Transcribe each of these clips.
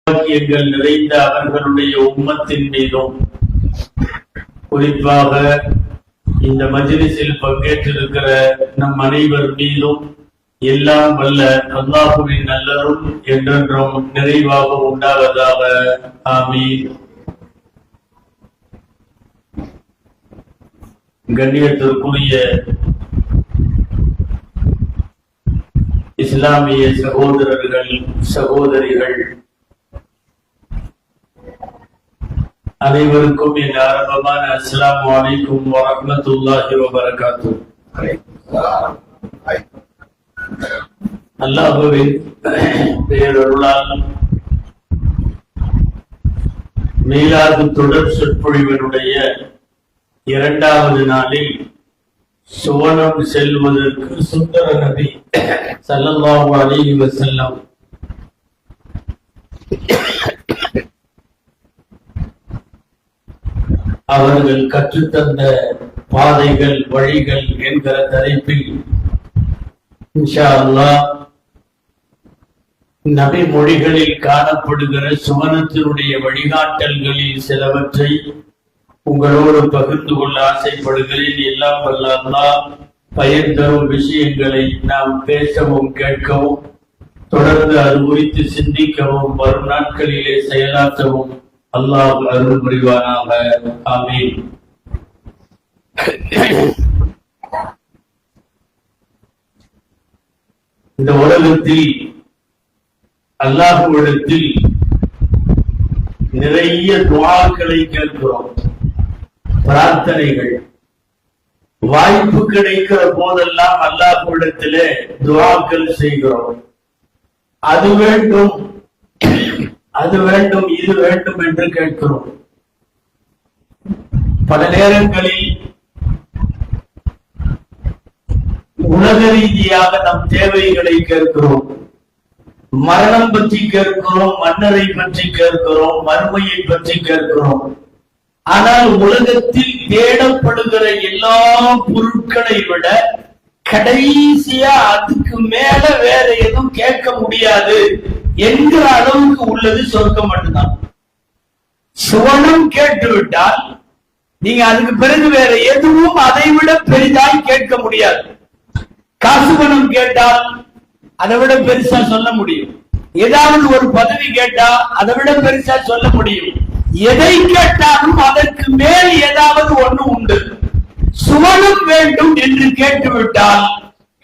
பாக்கியங்கள் நிறைந்த அவர்களுடைய உம்மத்தின் மீதும் குறிப்பாக இந்த மஜ்லிஸில் பங்கேற்றிருக்கிற நம் அனைவர் மீதும் எல்லாம் வல்ல அல்லாஹ்வின் நல்லருள் என்றென்றும் நிறைவாக உண்டாவதாக. ஆமீன். கண்ணியத்திற்குரிய இஸ்லாமிய சகோதரர்கள், சகோதரிகள் அனைவருக்கும் என் ஆரம்பமான அஸ்ஸலாமு அலைக்கும் வரஹ்மத்துல்லாஹி வபரகாத்துஹு. அல்லாஹ்வின் பேரருளால் மீலாது தொடர் சொற்பொழிவனுடைய இரண்டாவது நாளில் சுவனம் செல்வதற்கு சுந்தர நபி ஸல்லல்லாஹு அலைஹி வஸல்லம் அவர்கள் கற்றுத்தந்த பாதைகள், வழிகள் என்கிற தலைப்பில் இன்ஷா அல்லாஹ் நபி மொழிகளில் காணப்படுகிற சுவனத்தினுடைய வழிகாட்டல்களில் சிலவற்றை உங்களோடு பகிர்ந்து கொள்ள ஆசைப்படுகிறேன். எல்லாம் வல்ல அல்லாஹ் பயன் தரும் விஷயங்களை நாம் பேசவும் கேட்கவும் தொடர்ந்து அது குறித்து சிந்திக்கவும் வரும் நாட்களிலே செயலாற்றவும் அல்லாஹ் அருள் புரிவானாக. ஆமீன். இந்த உலகத்தில் அல்லாஹ்விடத்தில் நிறைய துஆக்களை கேட்கிறோம், பிரார்த்தனைகள். வாய்ப்பு கிடைக்கிற போதெல்லாம் அல்லாஹ்விடத்திலே துஆக்கள் செய்கிறோம். அது வேண்டும், அது வேண்டும், இது வேண்டும் என்று கேட்கிறோம். பல நேரங்களில் உலக ரீதியாக நம் தேவைகளை கேட்கிறோம். மரணம் பற்றி கேட்கிறோம், மன்னரை பற்றி கேட்கிறோம், மறுமையை பற்றி கேட்கிறோம். ஆனால் உலகத்தில் தேடப்படுகிற எல்லா பொருட்களை விட கடைசியா அதுக்கு மேல வேற எதுவும் கேட்க முடியாது என்கிற அளவுக்கு உள்ளது சொர்க்கம் மட்டும்தான். சுவனம் கேட்டுவிட்டால் நீங்க அதுக்கு பிறகு வேற எதுவும் அதை விட பெரிதாய் கேட்க முடியாது. காசு பணம் கேட்டால் அதை விட பெருசா சொல்ல முடியும். ஏதாவது ஒரு பதவி கேட்டா அதை விட பெருசா சொல்ல முடியும். எதை கேட்டாலும் அதற்கு மேல் ஏதாவது ஒண்ணு உண்டு. சுவனம் வேண்டும் என்று கேட்டுவிட்டால்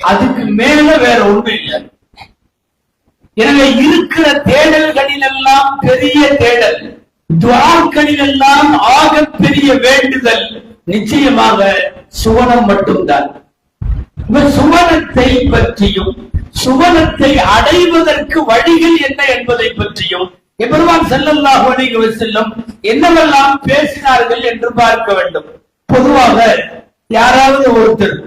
அதுக்கு மேல வேற ஒண்ணு இல்லை. எனவே இருக்கிற தேடல்களில் எல்லாம் பெரிய தேடல், துஆக்களில் எல்லாம் ஆக பெரிய வேண்டுதல் நிச்சயமாக சுவனம் மட்டும்தான். சுவனத்தை பற்றியும் சுவனத்தை அடைவதற்கு வழிகள் என்ன என்பதை பற்றியும் எபெருமான் ஸல்லல்லாஹு அலைஹி வஸல்லம் என்னவெல்லாம் பேசினார்கள் என்று பார்க்க வேண்டும். பொதுவாக யாராவது ஒருத்தர்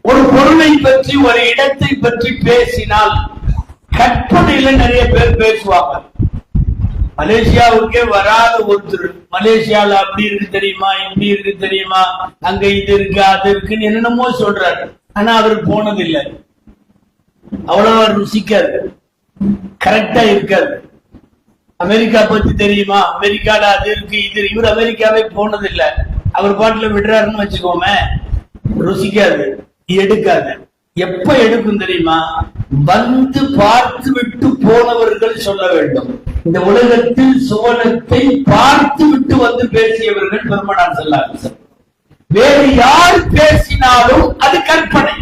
ஒரு பொருளை பற்றி, ஒரு இடத்தை பற்றி பேசினால் கற்பனையில நிறைய பேர் பேசுவாங்க. மலேசியாவுக்கே வராத ஒருத்தர் மலேசியால அப்படி இருக்கு தெரியுமா, இப்படி இருக்கு தெரியுமா, அங்க இது இருக்கு அது இருக்குன்னு என்னென்னமோ சொல்றாரு. ஆனா அவர் போனதில்லை. அவ்வளவு ருசிக்காது, கரெக்டா இருக்காது. அமெரிக்கா பத்தி தெரியுமா, அமெரிக்கால அது இருக்கு இது இருக்கு. இவர் அமெரிக்காவே போனதில்லை. அவர் பாட்டுல விடுறாருன்னு வச்சுக்கோமே, ருசிக்காது, எடுக்காது. எப்ப எடுக்கும் தெரியுமா? வந்து பார்த்து விட்டு போனவர்கள் சொல்ல வேண்டும். இந்த உலகத்தில் சுவனத்தை பார்த்து விட்டு வந்து பேசியவர்கள் பெருமானார் ஸல்லல்லாஹு அலைஹி வஸல்லம். வேறு யார் பேசினாலும் அது கற்பனை.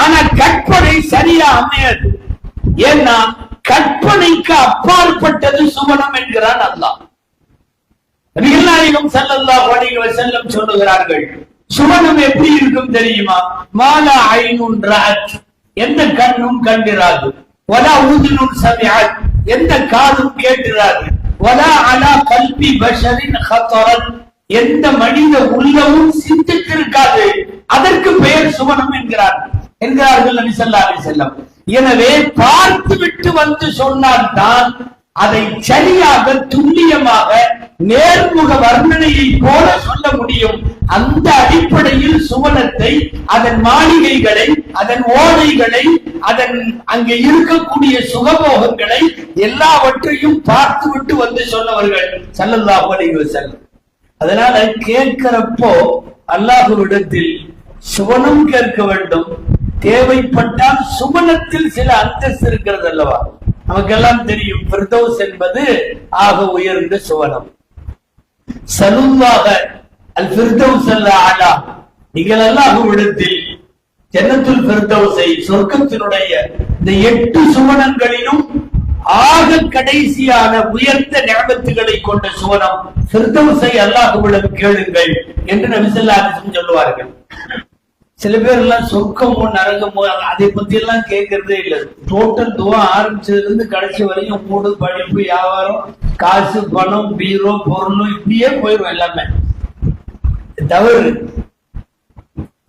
ஆனா கற்பனை சரியா அமையாது. ஏன்னா கற்பனைக்கு அப்பாற்பட்டது சுவனம் என்கிறான் அல்லாஹ். நபிகள் நாயகம் ஸல்லல்லாஹு அலைஹி வஸல்லம் சொல்லுகிறார்கள், சுவனம் எப்படி இருக்கும் தெரியுமா? மாலா ஐனுன் ரஅத், எந்த கண்ணும் கண்டிராது. வலா உதுனுன் சமிஅத், எந்த காதும் கேட்டிராது. வலா அலா கல்பி பஷரின் ஹத்தரத், எந்த மனித உள்ளமும் சிந்தித்திருக்காது. அதற்கு பெயர் சுவனம் என்கிறார்கள் நபி ஸல்லல்லாஹு அலைஹி வஸல்லம். எனவே பார்த்து விட்டு வந்து சொன்னால்தான் அதை சரியாக துல்லியமாக நேர்முக வர்ணனையை போல சொல்ல முடியும். அந்த அடிப்படையில் சுவனத்தை, அதன் மாளிகைகளை, அதன் ஓடைகளை, அதன் அங்கே இருக்கக்கூடிய சுகபோகங்களை எல்லாவற்றையும் பார்த்துவிட்டு வந்து சொன்னவர்கள் ஸல்லல்லாஹு அலைஹி வஸல்லம். அதனால கேட்கிறப்போ அல்லாஹ்விடத்தில் சுவனம் கேட்க வேண்டும். தேவைப்பட்டால் சுவனத்தில் சில அந்தஸ்து இருக்கிறது அல்லவா, நமக்கெல்லாம் தெரியும். ஃபிர்தௌஸ் என்பது ஆக உயர்ந்த சுவனம். சலுல்லாஹ அல் ஃபிர்தௌஸ் அல்-அலா, நீங்கள் அல்லாஹ்விடத்தில் ஜன்னத்துல் ஃபிர்தௌஸை, சொர்க்கத்தினுடைய இந்த 8 சுவனங்களிலும் ஆக கடைசியான உயர்ந்த நிஅமத்துகளை கொண்ட சுவனம் ஃபிர்தௌஸை அல்லாஹ்விடம் கேளுங்கள் என்று நபி ஸல்லல்லாஹு அலைஹி வஸல்லம் சொல்லுவார்கள். சில பேர் எல்லாம் சொர்க்கமோ நரகமோ அதை பத்தி எல்லாம் கேட்கறதே இல்லை. டோட்டல் துவா ஆரம்பிச்சதுல இருந்து கடைசி வரையும் மூடு, படிப்பு, வியாபாரம், காசு, பணம், பீரோ, பொருளும் இப்படியே போயிடும் எல்லாமே. தவறு.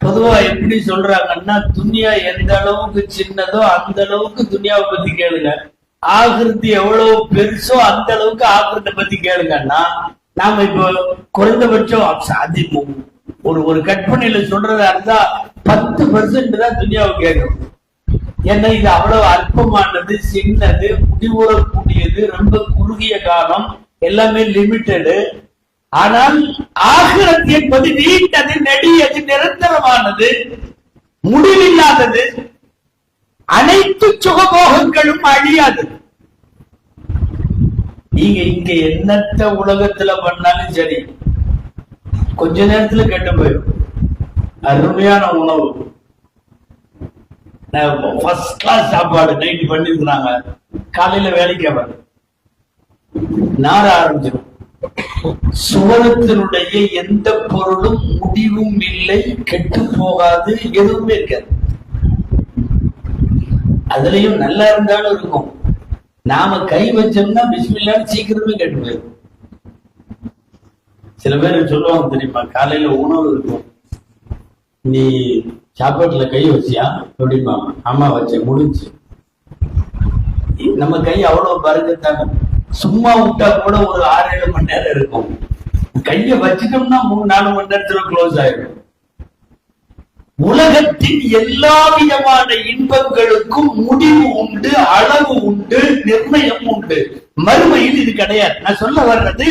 பொதுவா எப்படி சொல்றாங்கன்னா, துனியா எந்த அளவுக்கு சின்னதோ அந்த அளவுக்கு துனியாவை பத்தி கேளுங்க, ஆகிருத்தி எவ்வளவு பெருசோ அந்த அளவுக்கு ஆகிருத்தை பத்தி கேளுங்கன்னா, நாம இப்போ குறைந்தபட்சம் சாதிப்போம் ஒரு கற்பனையில சொல்றதா இருந்தா 10% தான் துனியாவை கேட்கணும். ஏன்னா இது அவ்வளவு அற்பமானது, சின்னது, முடிவுறக்கூடியது, ரொம்ப குறுகிய காலம், எல்லாமே லிமிட்டடு. ஆனால் ஆகிரத் என்பது நீண்டது, நெடியது, நிரந்தரமானது, முடிவில்லாதது, அனைத்து சுகபோகங்களும் அழியாது. நீங்க இங்க என்னத்த உலகத்துல பண்ணாலும் சரி, கொஞ்ச நேரத்துல கெட்டு போயிடும். அருமையான உணவு, ஃபர்ஸ்ட் கிளாஸ் சாப்பாடு நைட் பண்ணிருக்கிறாங்க, காலையில வேலைக்கு வர நார ஆரம்பிச்சிடும். சுவனத்தினுடைய எந்த பொருளும் முடிவும் இல்லை, கெட்டு போகாது, எதுவுமே இருக்காது. அதுலயும் நல்லா இருந்தாலும் இருக்கும். நாம கை வச்சோம்னா பிஸ்மில்லாஹ் சீக்கிரமே கெட்டு போயிடும். சில பேர் சொல்லுவாங்க தெரியுமா, காலையில உணவு இருக்கும், நீ சாப்பாட்டுல கை வச்சியா அப்படிமா, ஆமா வச்சேன், முடிஞ்சு. நம்ம கை அவ்வளவு பறக்கத்தாங்க. சும்மா விட்டா கூட ஒரு 6-7 மணி நேரம் இருக்கும். கைய வச்சுட்டோம்னா 3-4 மணி நேரத்துல க்ளோஸ் ஆயிடும். உலகத்தின் எல்லா விதமான இன்பங்களுக்கும் முடிவு உண்டு, அளவு உண்டு, நிர்ணயம் உண்டு. மறுமையில் இது கிடையாது. நான் சொல்ல வர்றது,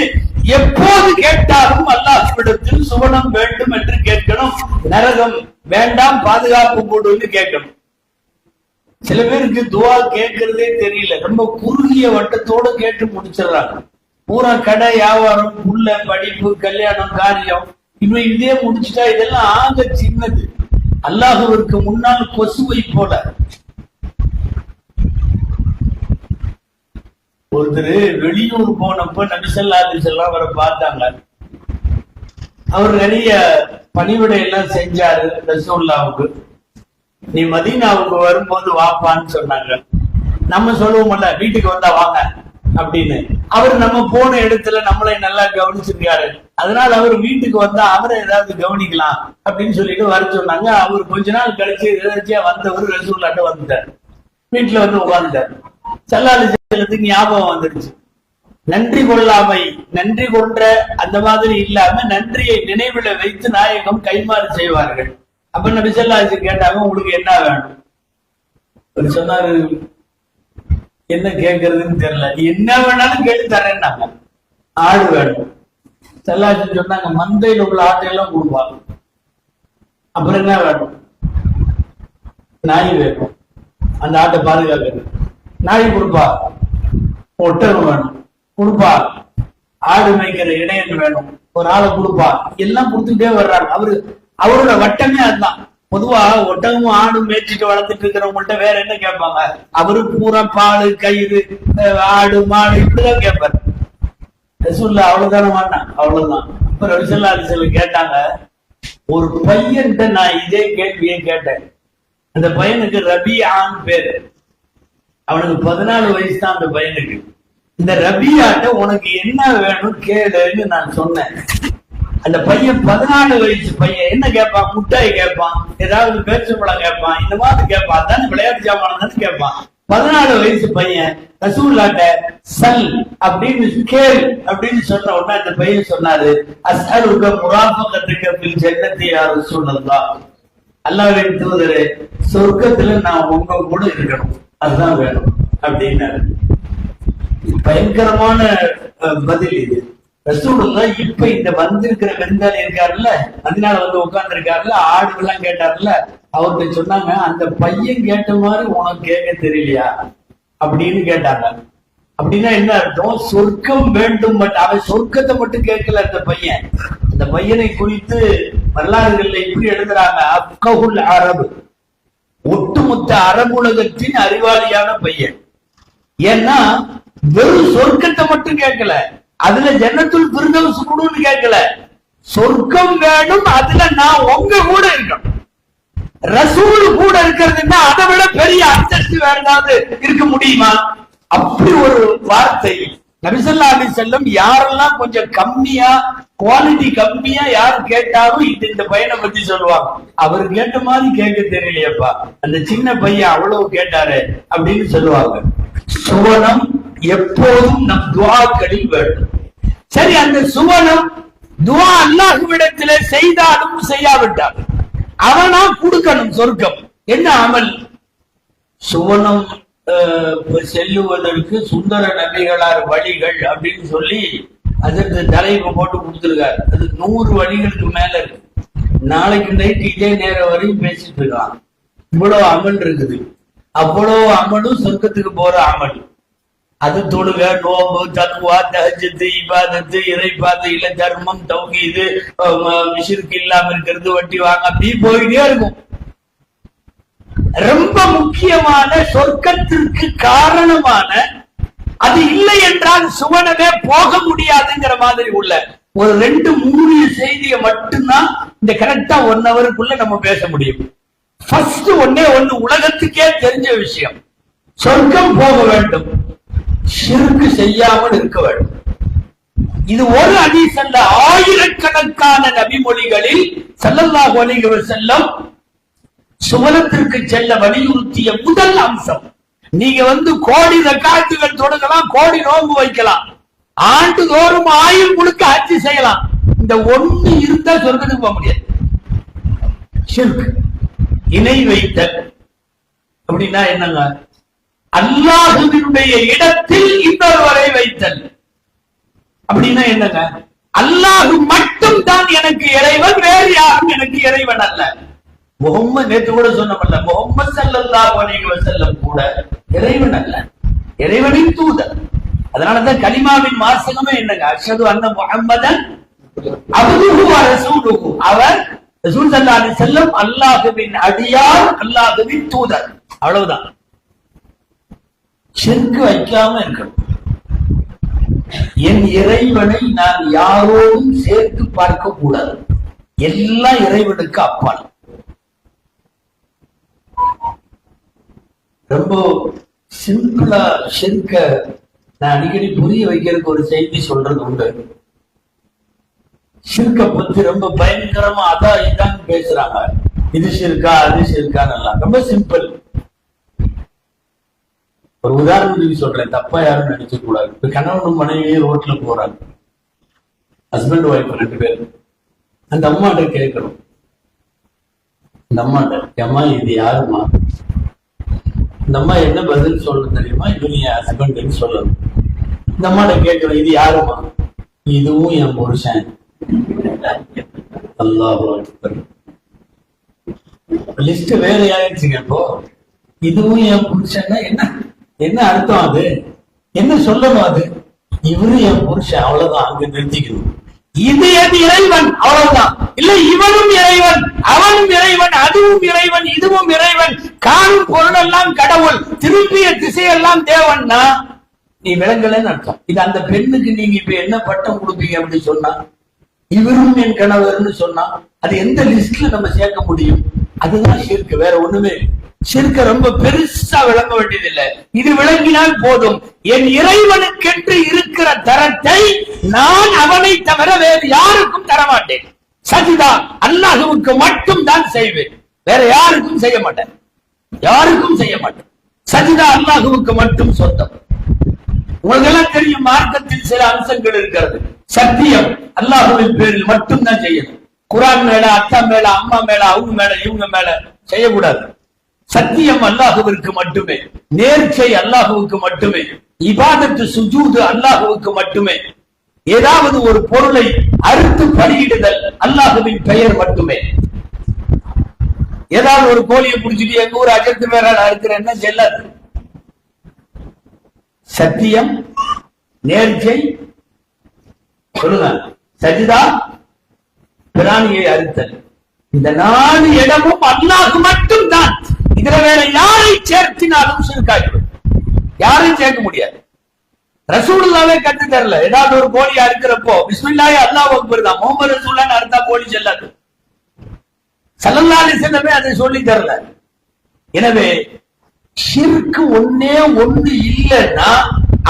எப்போது கேட்டாலும் அல்லாஹ்விடத்தில் சுவனம் வேண்டும் என்று கேட்கணும், நரகம் வேண்டாம் பாதுகாப்பு போடுன்னு கேட்கணும். சில பேருக்கு துவா கேட்கறதே தெரியல, ரொம்ப குறுகிய வட்டத்தோட கேட்டு முடிச்சிடறாங்க. பூரா கடை, வியாபாரம், உள்ள படிப்பு, கல்யாணம், காரியம், இன்னும் இதே முடிச்சுட்டா இதெல்லாம் ஆக சின்னது. அல்லாஹ்விற்கு முன்னால் கொசுவை போல. ஒருத்தர் வெளியூர் போனப்ப நபி ஸல்லல்லாஹு அலைஹி வஸல்லம் அவரை பார்த்தாங்க. அவர் நிறைய பணிவிடை எல்லாம் செஞ்சாரு ரசூலுல்லாஹ்வுக்கு. நீ மதீனாவுக்கு வரும்போது வாப்பான்னு சொன்னாங்க. நம்ம சொல்லுவோம்ல, வீட்டுக்கு வந்தா வாங்க அப்படின்னு. அவர் நம்ம போன இடத்துல நம்மளை நல்லா கவனிச்சிருக்காரு, அதனால அவர் வீட்டுக்கு வந்தா அவரை ஏதாவது கவனிக்கலாம் அப்படின்னு சொல்லிட்டு வர சொன்னாங்க. அவர் கொஞ்ச நாள் கழிச்சு எதாச்சியா வந்தவர் ரசூலுல்லாஹ்ட்ட வந்துட்டார். வீட்டுல வந்து உட்கார்ந்துட்டார். ஸல்லல்லாஹு அலைஹி வஸல்லம் ஞாபகம் வந்துருச்சு. நன்றி கொள்ளாமை, நன்றி கொன்ற அந்த மாதிரி இல்லாம நன்றியை நினைவுல வைத்து நாயகம் கைமாறு செய்வார்கள். அப்ப நபி ஸல்லல்லாஹு அலைஹி வஸல்லம் கேட்டாங்க, உங்களுக்கு என்ன வேணும்? அவர் சொன்னாரு, என்ன கேட்கறதுன்னு தெரியல, என்ன வேணாலும் கேட்டு தரேன்னாங்க. ஆடு வேணும். ஸல்லல்லாஹு அலைஹி வஸல்லம் சொன்னாங்க, மந்தையில் உள்ள ஆட்டையெல்லாம் கொடுப்பாங்க. அப்புறம் என்ன வேணும்? நாய் வேணும், அந்த ஆட்டை பாதுகாக்கிறது. நாய் கொடுப்பா. ஒட்டகம் வேணும், கொடுப்பா. ஆடு மேய்க்கிற இடையன் வேணும், ஒரு ஆளை கொடுப்பா. எல்லாம் கொடுத்துட்டே வர்றாங்க. அவரோட வட்டமே அதுதான். பொதுவா ஒட்டகமும் ஆடும் மேய்ச்சிட்டு வளர்த்துட்டு இருக்கிறவங்கள்ட்ட வேற என்ன கேட்பாங்க? அவரு பூரா பால், கயிறு, ஆடு, மாடு இப்படிதான் கேட்பாரு. ரசூலுல்லாஹ் அவ்வளவுதானே மாட்டான், அவ்வளவுதான். அப்ப நபி ஸல்லல்லாஹு அலைஹி வஸல்லம் கேட்டாங்க, ஒரு பையன்கிட்ட நான் இதே கேள்வியை கேட்டேன். அந்த பையனுக்கு ரபியான்னு பேரு. அவனுக்கு 14 வயசு தான் அந்த பையனுக்கு. இந்த ரபியாட்ட உனக்கு என்ன வேணும் கேளுன்னு நான் சொன்னேன். அந்த பையன் 14 வயசு பையன் என்ன கேட்பான்? முட்டாய் கேட்பான், ஏதாவது பேச்சு பழம் கேட்பான், இந்த மாதிரி கேட்பான், தானே விளையாட்டு ஜாமான் தானே கேட்பான். 14 வயசு பையன் ரசூலுல்லாஹ்ட்ட சல் அப்படின்னு கேள் அப்படின்னு சொன்ன உடனே அந்த பையன் சொன்னாரு, அஸ்அலுக முராஃபகத்துக ஃபில் ஜன்னத்தி யா ரசூலல்லாஹ், அல்லாஹ்வின் தூதரே சொர்க்கத்துல நான் உங்க கூட இருக்கணும், அதுதான் வேணும் அப்படின்னாரு. பயங்கரமான பதில் இது. ரசூலுல்லாஹ் இப்ப இந்த வந்திருக்கிற விருந்தாளி இருக்காருல்ல, அதனால வந்து உட்கார்ந்து இருக்காருல்ல, ஆடுகள்லாம் கேட்டாருல்ல, அவர்கிட்ட சொன்னாங்க, அந்த பையன் கேட்ட மாதிரி உனக்கு கேட்க தெரியலையா அப்படின்னு கேட்டாங்க. அப்படின்னா என்ன அர்த்தம்? சொர்க்கம் வேண்டும், பட் அவன் சொர்க்கத்தை மட்டும் கேட்கல. அந்த பையன், அந்த பையனை குறித்து வரலாறுகள்ல இப்படி எழுதுறாங்க, அஃப்கஹுல் அரபு, ஒட்டுமொத்த அரபுலகத்தின் அறிவாளியான பையன். ஏன்னா வெறும் சொர்க்கத்தை மட்டும் கேட்கல, அதுல ஜன்னத்துல் ஃபிர்தௌஸ் கூடன்னு கேட்கல, சொர்க்கம் வேணும், அதுல நான் உங்க கூட இருக்கணும், ரசூல் கூட இருக்கிறதுன்னா அதை விட பெரிய அந்தஸ்து வேற ஏதாவது இருக்க முடியுமா? அப்படி ஒரு வார்த்தை. நபி ஸல்லல்லாஹு அலைஹி வஸல்லம் யாரெல்லாம் கொஞ்சம் கம்மியா, குவாலிட்டி கம்மியா யார் கேட்டாலும் இந்த பையனை பத்தி சொல்லுவாங்க, அவர் கேட்ட மாதிரி கேட்க தெரியலையப்பா, அந்த சின்ன பையன் அவ்வளவு கேட்டாரு அப்படின்னு சொல்லுவாங்க. சுவனம் எப்போதும் நம் துஆக்களில் வேண்டும். சரி, அந்த சுவனம் துஆ அல்லாஹ்விடத்திலே செய்தாலும் செய்யாவிட்டாலும் அவனா கொடுக்கணும் சொர்க்கம். என்ன அமல்? சுவனம் செல்லுவதற்கு சுந்தர நபிகளார் வழிகள் அப்படின்னு சொல்லி அதற்கு தலைப்பு போட்டு கொடுத்துருக்காரு. அது 100 வழிகளுக்கு மேல இருக்கு. நாளைக்கு நைட்டு இதே நேரம் வரையும் பேசிட்டு இருக்கான். இவ்வளவு அமல் இருக்குது. அவ்வளவு அமலும் சொர்க்கத்துக்கு போற அமல். அது தொழுக, நோம்பு, தக்வா, தஹஜ்ஜத், இபாதத்து, இறைபாதை, இல்ல தர்மம், தௌஹீது, ஷிர்க் இல்லாம இருக்கிறது, வட்டி வாங்க, அப்படி போயிட்டே இருக்கும். ரொம்ப முக்கியமான சொர்க்கத்திற்கு காரணமான, அது இல்லை என்றால் சுவனமே போக முடியாதுங்கிற மாதிரி உள்ள ஒரு 2-3 செய்தியை மட்டும்தான் இந்த கரெக்டா 1 ஹவருக்குள்ள நம்ம பேச முடியும். ஃபர்ஸ்ட் ஒண்ணே உலகத்துக்கே தெரிஞ்ச விஷயம், சொர்க்கம் போக வேண்டும், ஷிர்க் செய்யாமல் இருக்க வேண்டும். இது ஒரு ஹதீஸ் அல்ல, ஆயிரக்கணக்கான நபிமொழிகளில் ஸல்லல்லாஹு அலைஹி வஸல்லம் சுவனத்திற்கு செல்ல வலியுறுத்திய முதல் அம்சம். நீங்க வந்து கோடி ரக்காத்துகள் தொடுக்கலாம், கோடி நோன்பு வைக்கலாம், ஆண்டுதோறும் ஆயுள் முழுக்க ஹஜ் செய்யலாம், இந்த ஒண்ணு இருந்தா சொர்க்கத்துக்கு போக முடியாது. ஷிர்க், இணை வைத்தல். அப்படின்னா என்னங்க? அல்லாஹுவினுடைய இடத்தில் இன்னொருவரை வைத்தல். அப்படின்னா என்னங்க? அல்லாஹு மட்டும் தான் எனக்கு இறைவன், வேறு யாரும் எனக்கு இறைவன் அல்ல. முஹம்மது, நேற்று கூட சொன்னோம்ல, முஹம்மது ஸல்லல்லாஹு அலைஹி வஸல்லம் கூட இறைவன் அல்ல, இறைவனின் தூதர். அதனாலதான் கலிமாவின் வாசகமே என்னங்க? அஷ்ஹது அன்ன முஹம்மதன் அப்துஹு வ ரசூலுஹு. அவர் ரசூல் ஸல்லல்லாஹு அலைஹி வஸல்லம் அல்லாஹ்வின் அடியார், அல்லாஹ்வின் தூதர், அவ்வளவுதான். ஷிர்க் வைக்காம இருக்கணும். என் இறைவனை நான் யாரோடும் சேர்த்து பார்க்க கூடாது, எல்லாம் இறைவனுக்கு அப்பால். ரொம்ப சிம்பிளா ஷிர்க்க நான் அடிக்கடி புரிய வைக்கிறதுக்கு ஒரு செய்தி சொல்றது உண்டு. ஷிர்க்க பத்தி ரொம்ப பயங்கரமா அதான் இதான் பேசுறாங்க, இது ஷிர்கா அது ஷிர்கான்னு. ரொம்ப சிம்பிள். ஒரு உதாரணத்துக்கு சொல்றேன், தப்பா யாரும் நினைக்க கூடாது. இப்ப கணவனும் மனைவியே ரோட்ல போறாங்க, ஹஸ்பண்ட் ஒய்ஃப் 2 பேர். அந்த அம்மாட்ட கேட்கணும், இந்த அம்மாட்ட, அம்மா இது யாருமா? இந்த அம்மா என்ன பதில் சொல்லணும் தெரியுமா? இது என் ஹஸ்பண்ட் சொல்லணும். இந்த அம்மாட்ட கேட்கணும், இது யாருமா? இதுவும் என் புருஷன். அல்லாஹ் அக்பர். லிஸ்ட் வேற ஆயிடுச்சுங்க. இப்போ இதுவும் என் புருஷன்னா என்ன என்ன அர்த்தம்? அது என்ன சொல்லணும்? அது இவரு என் புருஷன், அவ்வளவுதான், அங்க நிறுத்திக்கணும். இது என் இறைவன், அவ்வளவுதான். இல்ல இவனும் இறைவன், அவனும் இறைவன், அதுவும் இறைவன், இதுவும் இறைவன், காணும் பொருள் எல்லாம் கடவுள், திரும்பிய திசையெல்லாம் தேவன்னா நீ விளங்கலன்னு அர்த்தம். இது அந்த பெண்ணுக்கு நீங்க இப்ப என்ன பட்டம் கொடுப்பீங்க அப்படின்னு சொன்னா, இவரும் என் கணவர்னு சொன்னா அது எந்த லிஸ்ட்ல நம்ம சேர்க்க முடியும்? அதுதான் ஷிர்க், வேற ஒண்ணுமே. ஷிர்க்க ரொம்ப பெருசா விளங்க வேண்டியதில்லை. இது விளங்கினால் போதும். என் இறைவனுக்கென்று இருக்கிற தரத்தை நான் அவனை தவிர வேறு யாருக்கும் தரமாட்டேன். சஜிதா அல்லாஹ்வுக்கு மட்டும் தான் செய்வேன், வேற யாருக்கும் செய்ய மாட்டேன், யாருக்கும் செய்ய மாட்டேன். சஜிதா அல்லாஹுவுக்கு மட்டும் சொந்தம். உங்களுக்கு எல்லாம் தெரியும், மார்க்கத்தில் சில அம்சங்கள் இருக்கிறது. சத்தியம் அல்லாஹுவின் பேரில் மட்டும்தான் செய்யணும். குரான் மேல, அத்தா மேல, அம்மா மேல, அவங்க மேல, இவங்க மேல செய்யக்கூடாது. சத்தியம் அல்லாஹுவிற்கு மட்டுமே, நேர்ச்சை அல்லாஹுவுக்கு மட்டுமே, இபாதத்து சுஜூது அல்லாஹுவுக்கு மட்டுமே, ஏதாவது ஒரு பொருளை அறுத்து பலியிடுதல் அல்லாஹுவின் பெயர் மட்டுமே. ஏதாவது ஒரு கோழியை பிடிச்சிட்டு எங்க ஊர் அஜத்து பேரான இருக்கிறேன்னா செல்லாது. சத்தியம், நேர்ச்சை, சொல்லுங்க, சஜிதா, பிராணியை அறுத்தல், இந்த 4 இடமும் அல்லாஹ் மட்டும் தான். இதுல வேற யாரை சேர்த்தினாலும் சிறுக்காய்விடும். யாரையும் சேர்க்க முடியாது. ரசூலுல்லாவே கத்து தரல. ஏதாவது ஒரு கோழியா இருக்கிறப்போ பிஸ்மில்லாஹி அல்லாஹ் அக்பர் தான். முஹம்மது ரசூலுல்லாஹ் அர்த்தா கோழி செல்லாது. ஸல்லல்லாஹு அலைஹி வஸல்லம் அதை சொல்லி தரல. எனவே ஷிர்க் ஒண்ணே ஒண்ணு இல்லைன்னா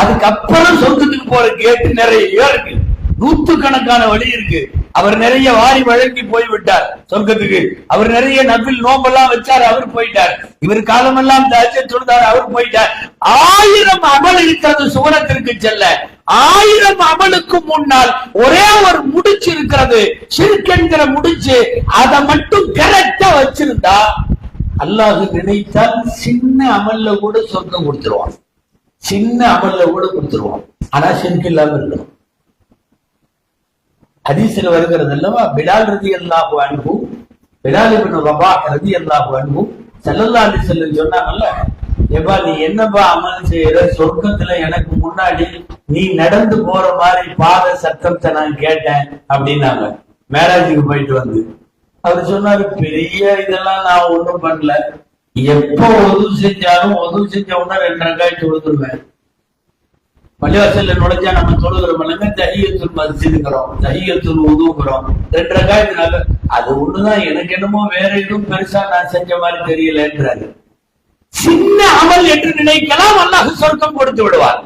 அதுக்கப்புறம் சொர்க்கத்துக்கு போற கேட்டு நிறைய இருக்கு. 100கணக்கான வழி இருக்கு. அவர் நிறைய வாரி வழங்கி போய்விட்டார் சொர்க்கத்துக்கு. அவர் நிறைய நபில் நோம்பெல்லாம் வச்சார், அவர் போயிட்டார். இவர் காலமெல்லாம் தஹஜ்ஜத் தொழுதார், அவர் போயிட்டார். 1000 அமல் இருக்கிறது சுவனத்திற்கு செல்ல. 1000 அமலுக்கு முன்னால் ஒரே ஒரு முடிச்சு இருக்கிறது, ஷிர்க் என்கிற முடிச்சு. அதை மட்டும் கரெக்டா வச்சிருந்தா அல்லாஹ் நினைத்தால் சின்ன அமல்ல கூட சொர்க்கம் கொடுத்துருவான். சின்ன அமல்ல கூட கொடுத்துருவான். ஆனா ஷிர்க் இல்லாம இருக்கணும். ஹதீஸ்ல வருகிறது அல்லவா, பிலால் ரலியல்லாஹு அன்ஹு, பிலால் இப்னு ரபாஹ் ரலியல்லாஹு அன்ஹு ஸல்லல்லாஹு அலைஹி வஸல்லம் சொன்னாங்கல்ல, ஏப்பா நீ என்னப்பா அமல் செய்யற, சொர்க்கத்துல எனக்கு முன்னாடி நீ நடந்து போற மாதிரி பாத சத்தத்தை நான் கேட்டேன் அப்படின்னாங்க. மேராஜுக்கு போயிட்டு வந்து அவர் சொன்னாரு, பெரிய இதெல்லாம் நான் ஒண்ணும் பண்ணல, எப்ப உதவு செஞ்சாலும் உதவு செஞ்ச உடனே 2 ரக்காத் தொழுதுருவேன். பள்ளிவாசல்ல நுழைஞ்சா நம்ம தொழுகிறோம், தஹியத்துல் மஸ்ஜித்ங்கிறோம், தஹியத்துல் உதுங்கிறோம், 2 ரக்காத். அது ஒண்ணுதான், எனக்கு என்னமோ வேற எதுவும் பெருசா நான் செஞ்ச மாதிரி தெரியலன்றாரு. சின்ன அமல் என்று நினைக்கலாம், அல்லாஹ் சொர்க்கம் கொடுத்து விடுவார்.